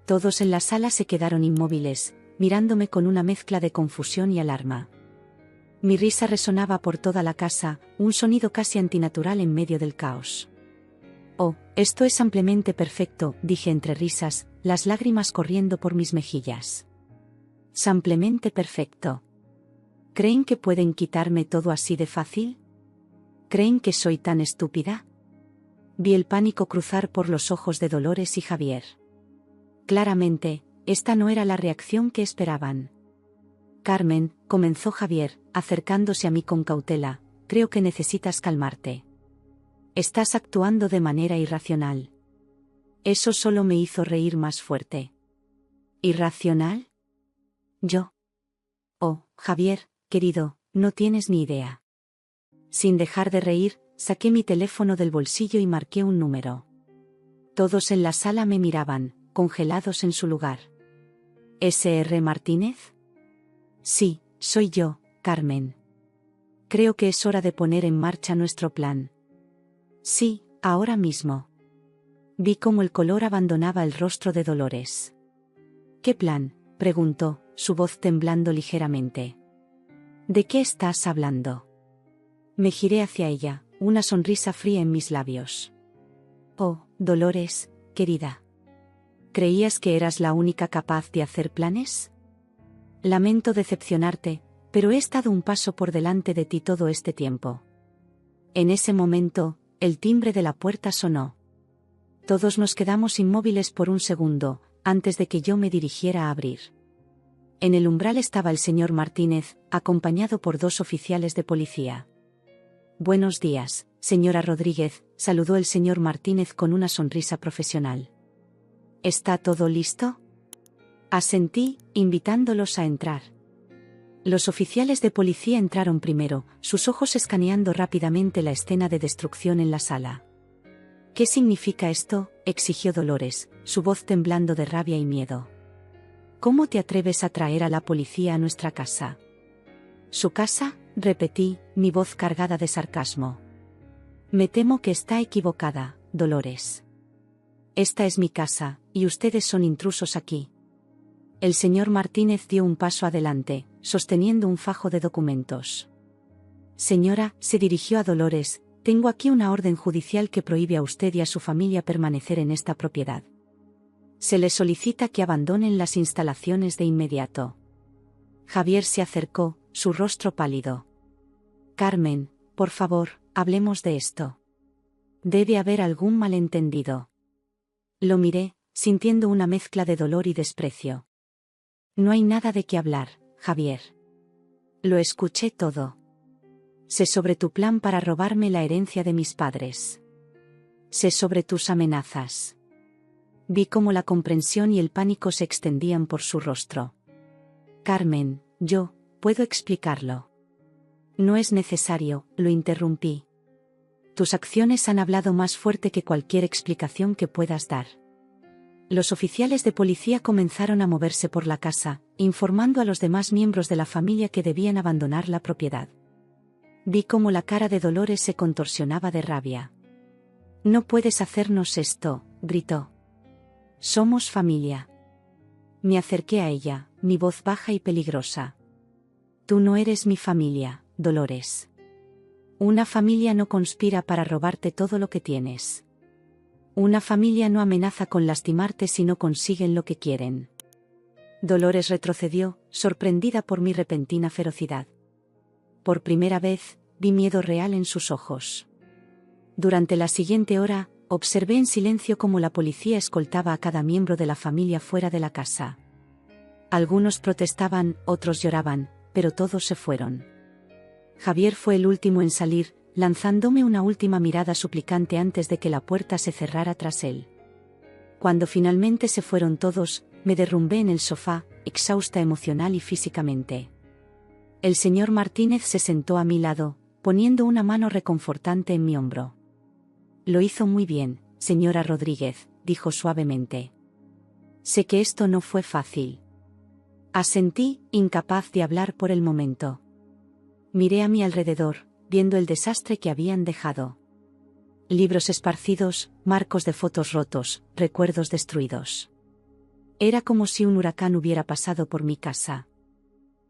Todos en la sala se quedaron inmóviles, mirándome con una mezcla de confusión y alarma. Mi risa resonaba por toda la casa, un sonido casi antinatural en medio del caos. «Oh, esto es ampliamente perfecto», dije entre risas, las lágrimas corriendo por mis mejillas. «¿Samplemente perfecto? ¿Creen que pueden quitarme todo así de fácil? ¿Creen que soy tan estúpida?». Vi el pánico cruzar por los ojos de Dolores y Javier. Claramente, esta no era la reacción que esperaban. «Carmen», comenzó Javier, acercándose a mí con cautela, «creo que necesitas calmarte. Estás actuando de manera irracional». Eso solo me hizo reír más fuerte. «¿Irracional? ¿Yo? Oh, Javier, querido, no tienes ni idea». Sin dejar de reír, saqué mi teléfono del bolsillo y marqué un número. Todos en la sala me miraban, congelados en su lugar. «¿SR Martínez?» «Sí, soy yo, Carmen. Creo que es hora de poner en marcha nuestro plan». «Sí, ahora mismo». Vi cómo el color abandonaba el rostro de Dolores. «¿Qué plan?», preguntó, su voz temblando ligeramente. «¿De qué estás hablando?». Me giré hacia ella, una sonrisa fría en mis labios. «Oh, Dolores, querida. ¿Creías que eras la única capaz de hacer planes? Lamento decepcionarte, pero he estado un paso por delante de ti todo este tiempo». En ese momento, el timbre de la puerta sonó. Todos nos quedamos inmóviles por un segundo, antes de que yo me dirigiera a abrir. En el umbral estaba el señor Martínez, acompañado por dos oficiales de policía. Buenos días, señora Rodríguez, saludó el señor Martínez con una sonrisa profesional. ¿Está todo listo? Asentí, invitándolos a entrar. Los oficiales de policía entraron primero, sus ojos escaneando rápidamente la escena de destrucción en la sala. ¿Qué significa esto?, exigió Dolores, su voz temblando de rabia y miedo. ¿Cómo te atreves a traer a la policía a nuestra casa? ¿Su casa?, repetí, mi voz cargada de sarcasmo. Me temo que está equivocada, Dolores. Esta es mi casa, y ustedes son intrusos aquí. El señor Martínez dio un paso adelante, sosteniendo un fajo de documentos. Señora, se dirigió a Dolores, tengo aquí una orden judicial que prohíbe a usted y a su familia permanecer en esta propiedad. Se les solicita que abandonen las instalaciones de inmediato. Javier se acercó, su rostro pálido. Carmen, por favor, hablemos de esto. Debe haber algún malentendido. Lo miré, sintiendo una mezcla de dolor y desprecio. No hay nada de qué hablar, Javier. Lo escuché todo. Sé sobre tu plan para robarme la herencia de mis padres. Sé sobre tus amenazas. Vi cómo la comprensión y el pánico se extendían por su rostro. Carmen, yo puedo explicarlo. No es necesario, lo interrumpí. Tus acciones han hablado más fuerte que cualquier explicación que puedas dar. Los oficiales de policía comenzaron a moverse por la casa, informando a los demás miembros de la familia que debían abandonar la propiedad. Vi cómo la cara de Dolores se contorsionaba de rabia. No puedes hacernos esto, gritó. Somos familia. Me acerqué a ella, mi voz baja y peligrosa. Tú no eres mi familia, Dolores. Una familia no conspira para robarte todo lo que tienes. Una familia no amenaza con lastimarte si no consiguen lo que quieren. Dolores retrocedió, sorprendida por mi repentina ferocidad. Por primera vez, vi miedo real en sus ojos. Durante la siguiente hora, observé en silencio cómo la policía escoltaba a cada miembro de la familia fuera de la casa. Algunos protestaban, otros lloraban, pero todos se fueron. Javier fue el último en salir, lanzándome una última mirada suplicante antes de que la puerta se cerrara tras él. Cuando finalmente se fueron todos, me derrumbé en el sofá, exhausta emocional y físicamente. El señor Martínez se sentó a mi lado, poniendo una mano reconfortante en mi hombro. Lo hizo muy bien, señora Rodríguez, dijo suavemente. Sé que esto no fue fácil. Asentí, incapaz de hablar por el momento. Miré a mi alrededor, viendo el desastre que habían dejado. Libros esparcidos, marcos de fotos rotos, recuerdos destruidos. Era como si un huracán hubiera pasado por mi casa.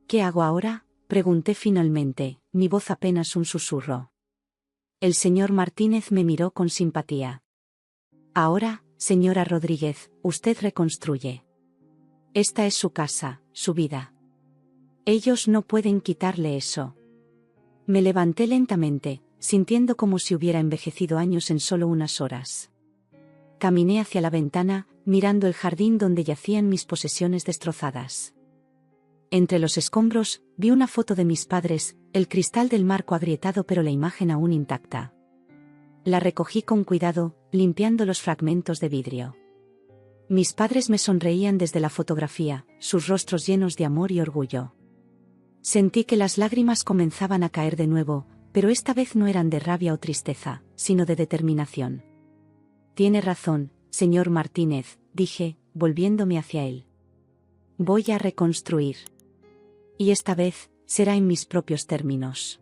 ¿Qué hago ahora?, pregunté finalmente, mi voz apenas un susurro. El señor Martínez me miró con simpatía. Ahora, señora Rodríguez, usted reconstruye. Esta es su casa, su vida. Ellos no pueden quitarle eso. Me levanté lentamente, sintiendo como si hubiera envejecido años en solo unas horas. Caminé hacia la ventana, mirando el jardín donde yacían mis posesiones destrozadas. Entre los escombros, vi una foto de mis padres, el cristal del marco agrietado pero la imagen aún intacta. La recogí con cuidado, limpiando los fragmentos de vidrio. Mis padres me sonreían desde la fotografía, sus rostros llenos de amor y orgullo. Sentí que las lágrimas comenzaban a caer de nuevo, pero esta vez no eran de rabia o tristeza, sino de determinación. Tiene razón, señor Martínez, dije, volviéndome hacia él. Voy a reconstruir. Y esta vez, será en mis propios términos.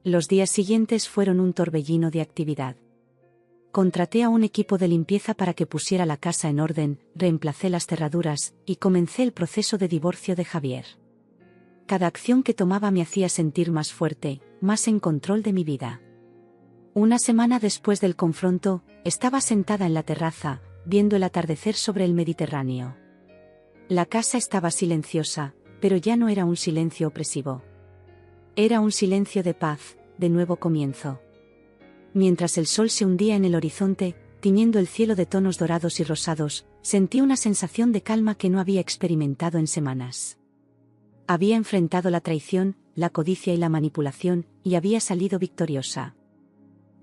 Los días siguientes fueron un torbellino de actividad. Contraté a un equipo de limpieza para que pusiera la casa en orden, reemplacé las cerraduras, y comencé el proceso de divorcio de Javier. Cada acción que tomaba me hacía sentir más fuerte, más en control de mi vida. Una semana después del confronto, estaba sentada en la terraza, viendo el atardecer sobre el Mediterráneo. La casa estaba silenciosa, pero ya no era un silencio opresivo. Era un silencio de paz, de nuevo comienzo. Mientras el sol se hundía en el horizonte, tiñendo el cielo de tonos dorados y rosados, sentí una sensación de calma que no había experimentado en semanas. Había enfrentado la traición, la codicia y la manipulación, y había salido victoriosa.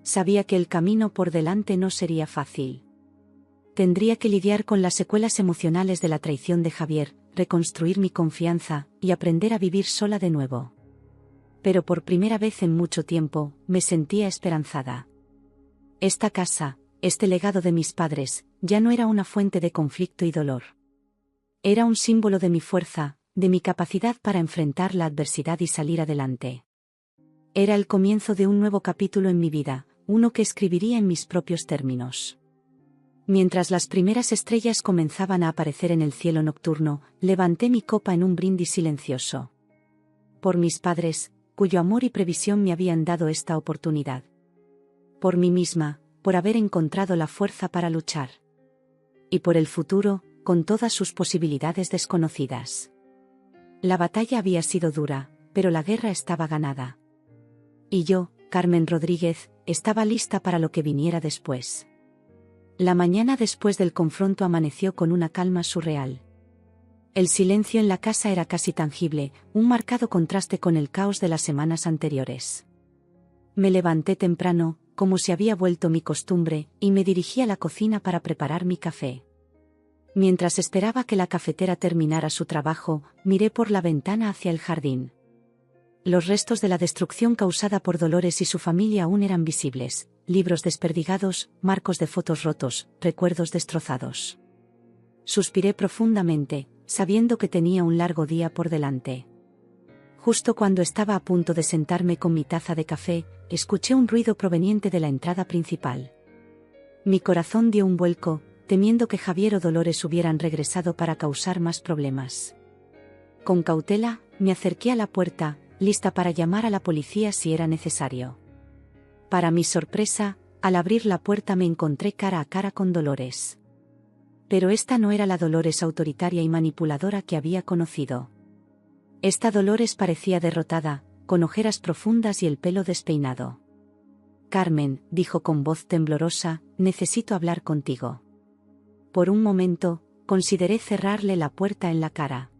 Sabía que el camino por delante no sería fácil. Tendría que lidiar con las secuelas emocionales de la traición de Javier, reconstruir mi confianza, y aprender a vivir sola de nuevo. Pero por primera vez en mucho tiempo, me sentía esperanzada. Esta casa, este legado de mis padres, ya no era una fuente de conflicto y dolor. Era un símbolo de mi fuerza, de mi capacidad para enfrentar la adversidad y salir adelante. Era el comienzo de un nuevo capítulo en mi vida, uno que escribiría en mis propios términos. Mientras las primeras estrellas comenzaban a aparecer en el cielo nocturno, levanté mi copa en un brindis silencioso. Por mis padres, cuyo amor y previsión me habían dado esta oportunidad. Por mí misma, por haber encontrado la fuerza para luchar. Y por el futuro, con todas sus posibilidades desconocidas. La batalla había sido dura, pero la guerra estaba ganada. Y yo, Carmen Rodríguez, estaba lista para lo que viniera después. La mañana después del confronto amaneció con una calma surreal. El silencio en la casa era casi tangible, un marcado contraste con el caos de las semanas anteriores. Me levanté temprano, como si había vuelto mi costumbre, y me dirigí a la cocina para preparar mi café. Mientras esperaba que la cafetera terminara su trabajo, miré por la ventana hacia el jardín. Los restos de la destrucción causada por Dolores y su familia aún eran visibles, libros desperdigados, marcos de fotos rotos, recuerdos destrozados. Suspiré profundamente, sabiendo que tenía un largo día por delante. Justo cuando estaba a punto de sentarme con mi taza de café, escuché un ruido proveniente de la entrada principal. Mi corazón dio un vuelco, temiendo que Javier o Dolores hubieran regresado para causar más problemas. Con cautela, me acerqué a la puerta, lista para llamar a la policía si era necesario. Para mi sorpresa, al abrir la puerta me encontré cara a cara con Dolores. Pero esta no era la Dolores autoritaria y manipuladora que había conocido. Esta Dolores parecía derrotada, con ojeras profundas y el pelo despeinado. «Carmen», dijo con voz temblorosa, «necesito hablar contigo». Por un momento, consideré cerrarle la puerta en la cara.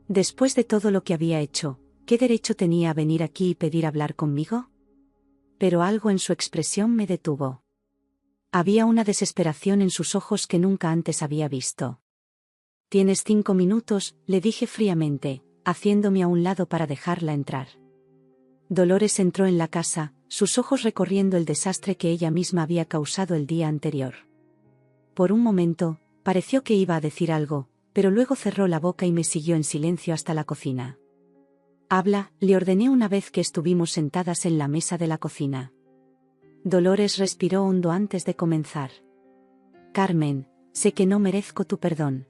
Después de todo lo que había hecho, ¿qué derecho tenía a venir aquí y pedir hablar conmigo? Pero algo en su expresión me detuvo. Había una desesperación en sus ojos que nunca antes había visto. «Tienes 5 minutos», le dije fríamente, haciéndome a un lado para dejarla entrar. Dolores entró en la casa, sus ojos recorriendo el desastre que ella misma había causado el día anterior. Por un momento, pareció que iba a decir algo, pero luego cerró la boca y me siguió en silencio hasta la cocina. «Habla», le ordené una vez que estuvimos sentadas en la mesa de la cocina. Dolores respiró hondo antes de comenzar. «Carmen, sé que no merezco tu perdón.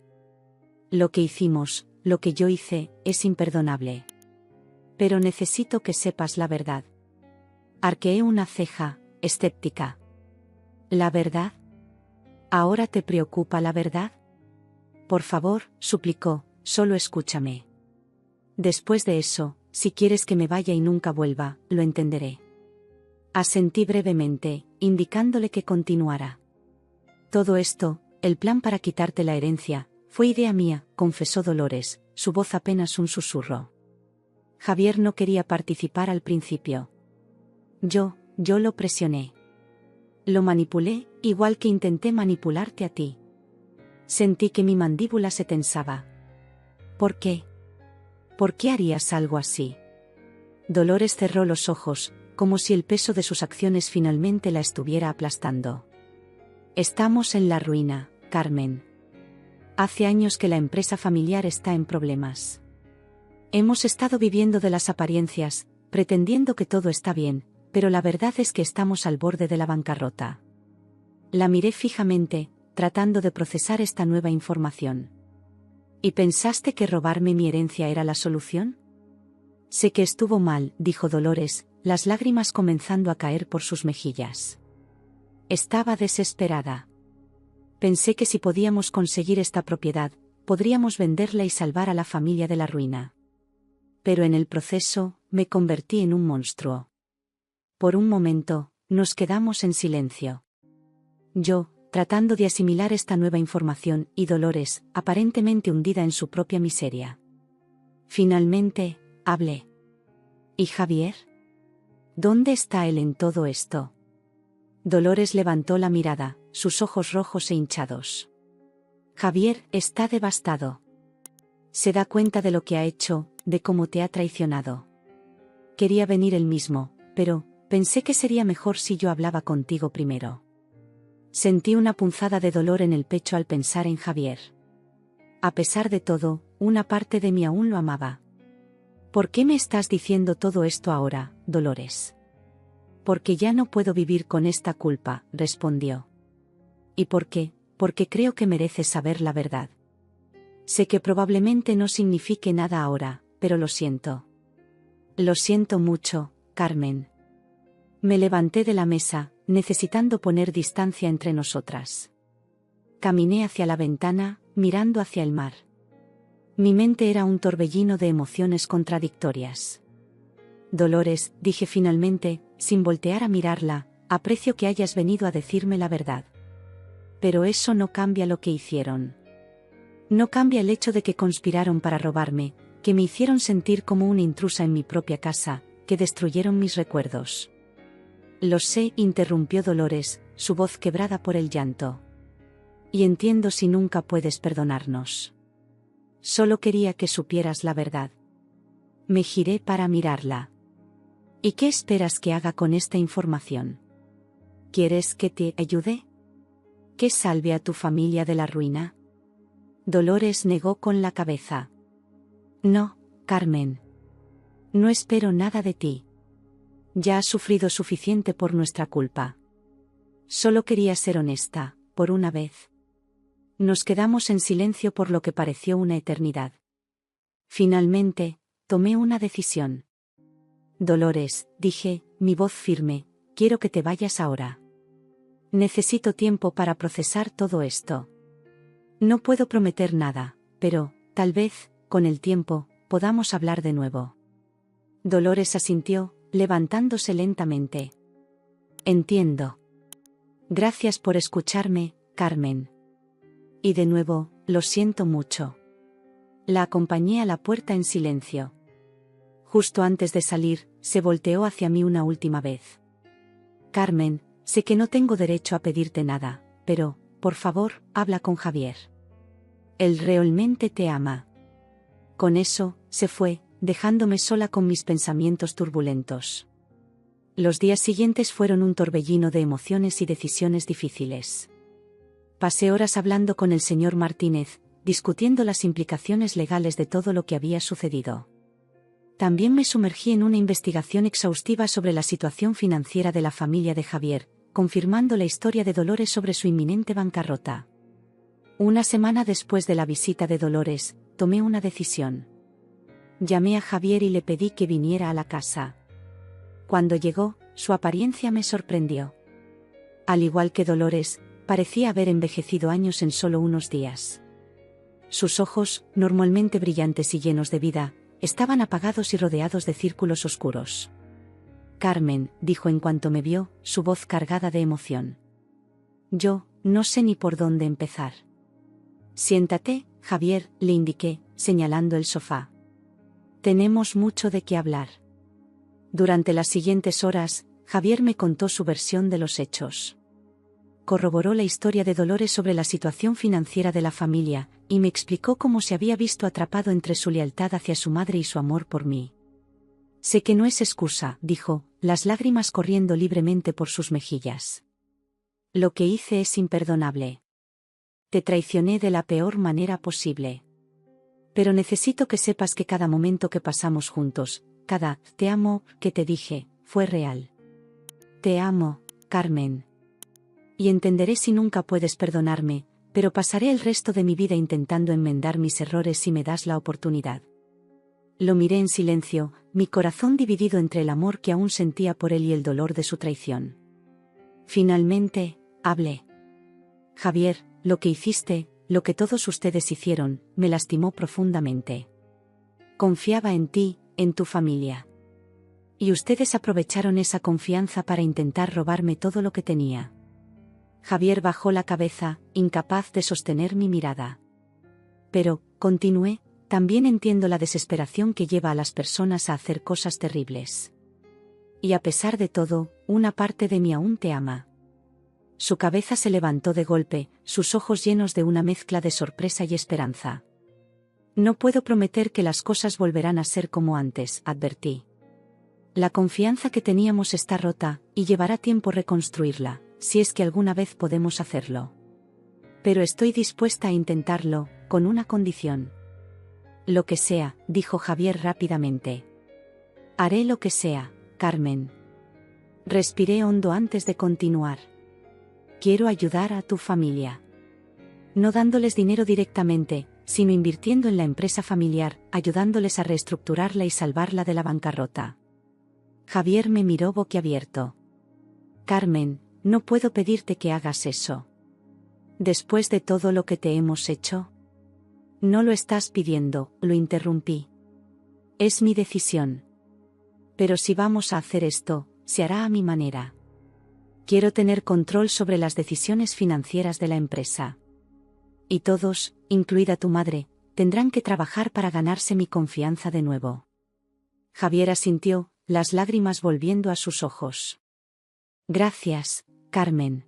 Lo que hicimos, lo que yo hice, es imperdonable. Pero necesito que sepas la verdad». Arqueé una ceja, escéptica. «¿La verdad? ¿Ahora te preocupa la verdad?» «Por favor», suplicó, «solo escúchame. Después de eso, si quieres que me vaya y nunca vuelva, lo entenderé». Asentí brevemente, indicándole que continuara. «Todo esto, el plan para quitarte la herencia, fue idea mía», confesó Dolores, su voz apenas un susurro. «Javier no quería participar al principio. Yo lo presioné. Lo manipulé, igual que intenté manipularte a ti». Sentí que mi mandíbula se tensaba. «¿Por qué? ¿Por qué harías algo así?» Dolores cerró los ojos, como si el peso de sus acciones finalmente la estuviera aplastando. «Estamos en la ruina, Carmen. Hace años que la empresa familiar está en problemas. Hemos estado viviendo de las apariencias, pretendiendo que todo está bien, pero la verdad es que estamos al borde de la bancarrota». La miré fijamente, tratando de procesar esta nueva información. «¿Y pensaste que robarme mi herencia era la solución?» «Sé que estuvo mal», dijo Dolores, las lágrimas comenzando a caer por sus mejillas. Estaba desesperada. Pensé que si podíamos conseguir esta propiedad, podríamos venderla y salvar a la familia de la ruina. Pero en el proceso, me convertí en un monstruo. Por un momento, nos quedamos en silencio. Yo, tratando de asimilar esta nueva información, y Dolores, aparentemente hundida en su propia miseria. Finalmente, hablé. ¿Y Javier? ¿Dónde está él en todo esto? Dolores levantó la mirada, sus ojos rojos e hinchados. Javier está devastado. Se da cuenta de lo que ha hecho, de cómo te ha traicionado. Quería venir él mismo, pero pensé que sería mejor si yo hablaba contigo primero. Sentí una punzada de dolor en el pecho al pensar en Javier. A pesar de todo, una parte de mí aún lo amaba. ¿Por qué me estás diciendo todo esto ahora, Dolores? Porque ya no puedo vivir con esta culpa, respondió. ¿Y por qué? Porque creo que mereces saber la verdad. Sé que probablemente no signifique nada ahora, pero lo siento. Lo siento mucho, Carmen. Me levanté de la mesa, necesitando poner distancia entre nosotras. Caminé hacia la ventana, mirando hacia el mar. Mi mente era un torbellino de emociones contradictorias. Dolores, dije finalmente, sin voltear a mirarla, aprecio que hayas venido a decirme la verdad. Pero eso no cambia lo que hicieron. No cambia el hecho de que conspiraron para robarme, que me hicieron sentir como una intrusa en mi propia casa, que destruyeron mis recuerdos. Lo sé, interrumpió Dolores, su voz quebrada por el llanto. Y entiendo si nunca puedes perdonarnos. Solo quería que supieras la verdad. Me giré para mirarla. ¿Y qué esperas que haga con esta información? ¿Quieres que te ayude? ¿Que salve a tu familia de la ruina? Dolores negó con la cabeza. No, Carmen. No espero nada de ti. Ya has sufrido suficiente por nuestra culpa. Solo quería ser honesta, por una vez. Nos quedamos en silencio por lo que pareció una eternidad. Finalmente, tomé una decisión. Dolores, dije, mi voz firme, quiero que te vayas ahora. Necesito tiempo para procesar todo esto. No puedo prometer nada, pero, tal vez, con el tiempo, podamos hablar de nuevo. Dolores asintió, levantándose lentamente. Entiendo. Gracias por escucharme, Carmen. Y de nuevo, lo siento mucho. La acompañé a la puerta en silencio. Justo antes de salir, se volteó hacia mí una última vez. Carmen, sé que no tengo derecho a pedirte nada, pero, por favor, habla con Javier. Él realmente te ama. Con eso, se fue, dejándome sola con mis pensamientos turbulentos. Los días siguientes fueron un torbellino de emociones y decisiones difíciles. Pasé horas hablando con el señor Martínez, discutiendo las implicaciones legales de todo lo que había sucedido. También me sumergí en una investigación exhaustiva sobre la situación financiera de la familia de Javier, confirmando la historia de Dolores sobre su inminente bancarrota. Una semana después de la visita de Dolores, tomé una decisión. Llamé a Javier y le pedí que viniera a la casa. Cuando llegó, su apariencia me sorprendió. Al igual que Dolores, parecía haber envejecido años en solo unos días. Sus ojos, normalmente brillantes y llenos de vida, estaban apagados y rodeados de círculos oscuros. Carmen, dijo en cuanto me vio, su voz cargada de emoción. Yo, no sé ni por dónde empezar. Siéntate, Javier, le indiqué, señalando el sofá. Tenemos mucho de qué hablar. Durante las siguientes horas, Javier me contó su versión de los hechos. Corroboró la historia de Dolores sobre la situación financiera de la familia, y me explicó cómo se había visto atrapado entre su lealtad hacia su madre y su amor por mí. Sé que no es excusa, dijo, las lágrimas corriendo libremente por sus mejillas. Lo que hice es imperdonable. Te traicioné de la peor manera posible. Pero necesito que sepas que cada momento que pasamos juntos, cada te amo que te dije, fue real. Te amo, Carmen. Y entenderé si nunca puedes perdonarme, pero pasaré el resto de mi vida intentando enmendar mis errores si me das la oportunidad. Lo miré en silencio, mi corazón dividido entre el amor que aún sentía por él y el dolor de su traición. Finalmente, hablé. Javier, lo que hiciste, lo que todos ustedes hicieron, me lastimó profundamente. Confiaba en ti, en tu familia. Y ustedes aprovecharon esa confianza para intentar robarme todo lo que tenía. Javier bajó la cabeza, incapaz de sostener mi mirada. Pero, continué, también entiendo la desesperación que lleva a las personas a hacer cosas terribles. Y a pesar de todo, una parte de mí aún te ama. Su cabeza se levantó de golpe, sus ojos llenos de una mezcla de sorpresa y esperanza. No puedo prometer que las cosas volverán a ser como antes, advertí. La confianza que teníamos está rota, y llevará tiempo reconstruirla, si es que alguna vez podemos hacerlo. Pero estoy dispuesta a intentarlo, con una condición. Lo que sea, dijo Javier rápidamente. Haré lo que sea, Carmen. Respiré hondo antes de continuar. Quiero ayudar a tu familia. No dándoles dinero directamente, sino invirtiendo en la empresa familiar, ayudándoles a reestructurarla y salvarla de la bancarrota. Javier me miró boquiabierto. Carmen, no puedo pedirte que hagas eso. Después de todo lo que te hemos hecho. No lo estás pidiendo, lo interrumpí. Es mi decisión. Pero si vamos a hacer esto, se hará a mi manera. Quiero tener control sobre las decisiones financieras de la empresa. Y todos, incluida tu madre, tendrán que trabajar para ganarse mi confianza de nuevo. Javier asintió, las lágrimas volviendo a sus ojos. Gracias, Carmen.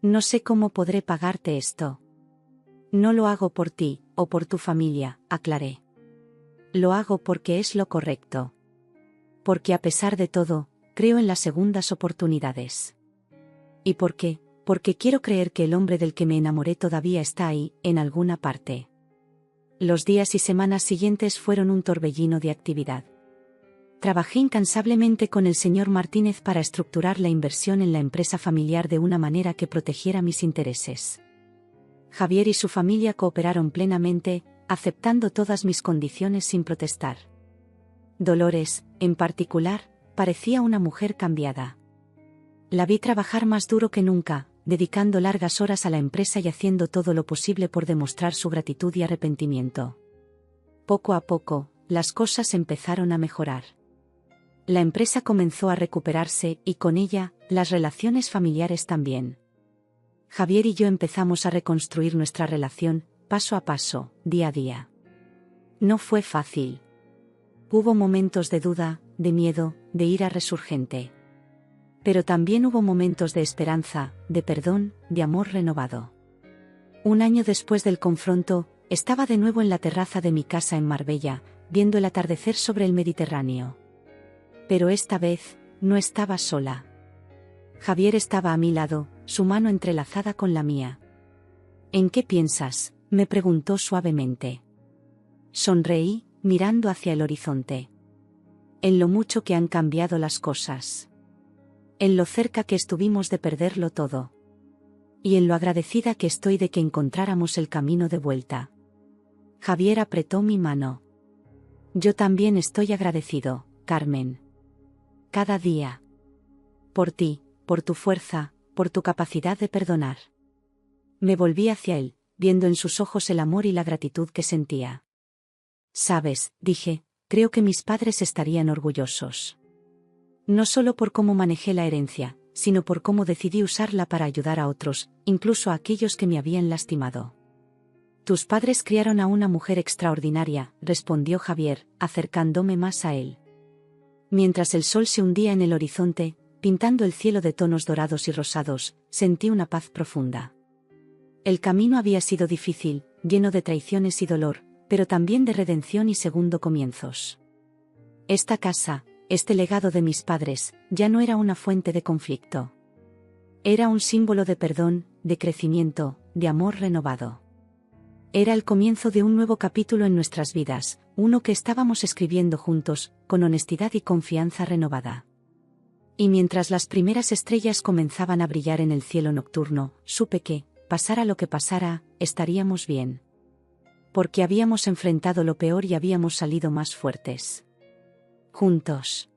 No sé cómo podré pagarte esto. No lo hago por ti, o por tu familia, aclaré. Lo hago porque es lo correcto. Porque a pesar de todo, creo en las segundas oportunidades. ¿Y por qué? Porque quiero creer que el hombre del que me enamoré todavía está ahí, en alguna parte. Los días y semanas siguientes fueron un torbellino de actividad. Trabajé incansablemente con el señor Martínez para estructurar la inversión en la empresa familiar de una manera que protegiera mis intereses. Javier y su familia cooperaron plenamente, aceptando todas mis condiciones sin protestar. Dolores, en particular, parecía una mujer cambiada. La vi trabajar más duro que nunca, dedicando largas horas a la empresa y haciendo todo lo posible por demostrar su gratitud y arrepentimiento. Poco a poco, las cosas empezaron a mejorar. La empresa comenzó a recuperarse y con ella, las relaciones familiares también. Javier y yo empezamos a reconstruir nuestra relación, paso a paso, día a día. No fue fácil. Hubo momentos de duda, de miedo, de ira resurgente. Pero también hubo momentos de esperanza, de perdón, de amor renovado. Un año después del confronto, estaba de nuevo en la terraza de mi casa en Marbella, viendo el atardecer sobre el Mediterráneo. Pero esta vez, no estaba sola. Javier estaba a mi lado, su mano entrelazada con la mía. ¿En qué piensas?, me preguntó suavemente. Sonreí, mirando hacia el horizonte. En lo mucho que han cambiado las cosas. En lo cerca que estuvimos de perderlo todo. Y en lo agradecida que estoy de que encontráramos el camino de vuelta. Javier apretó mi mano. Yo también estoy agradecido, Carmen. Cada día. Por ti, por tu fuerza, por tu capacidad de perdonar. Me volví hacia él, viendo en sus ojos el amor y la gratitud que sentía. Sabes, dije, creo que mis padres estarían orgullosos. No solo por cómo manejé la herencia, sino por cómo decidí usarla para ayudar a otros, incluso a aquellos que me habían lastimado. Tus padres criaron a una mujer extraordinaria, respondió Javier, acercándome más a él. Mientras el sol se hundía en el horizonte, pintando el cielo de tonos dorados y rosados, sentí una paz profunda. El camino había sido difícil, lleno de traiciones y dolor, pero también de redención y segundo comienzos. Esta casa, este legado de mis padres, ya no era una fuente de conflicto. Era un símbolo de perdón, de crecimiento, de amor renovado. Era el comienzo de un nuevo capítulo en nuestras vidas, uno que estábamos escribiendo juntos, con honestidad y confianza renovada. Y mientras las primeras estrellas comenzaban a brillar en el cielo nocturno, supe que, pasara lo que pasara, estaríamos bien. Porque habíamos enfrentado lo peor y habíamos salido más fuertes. Juntos.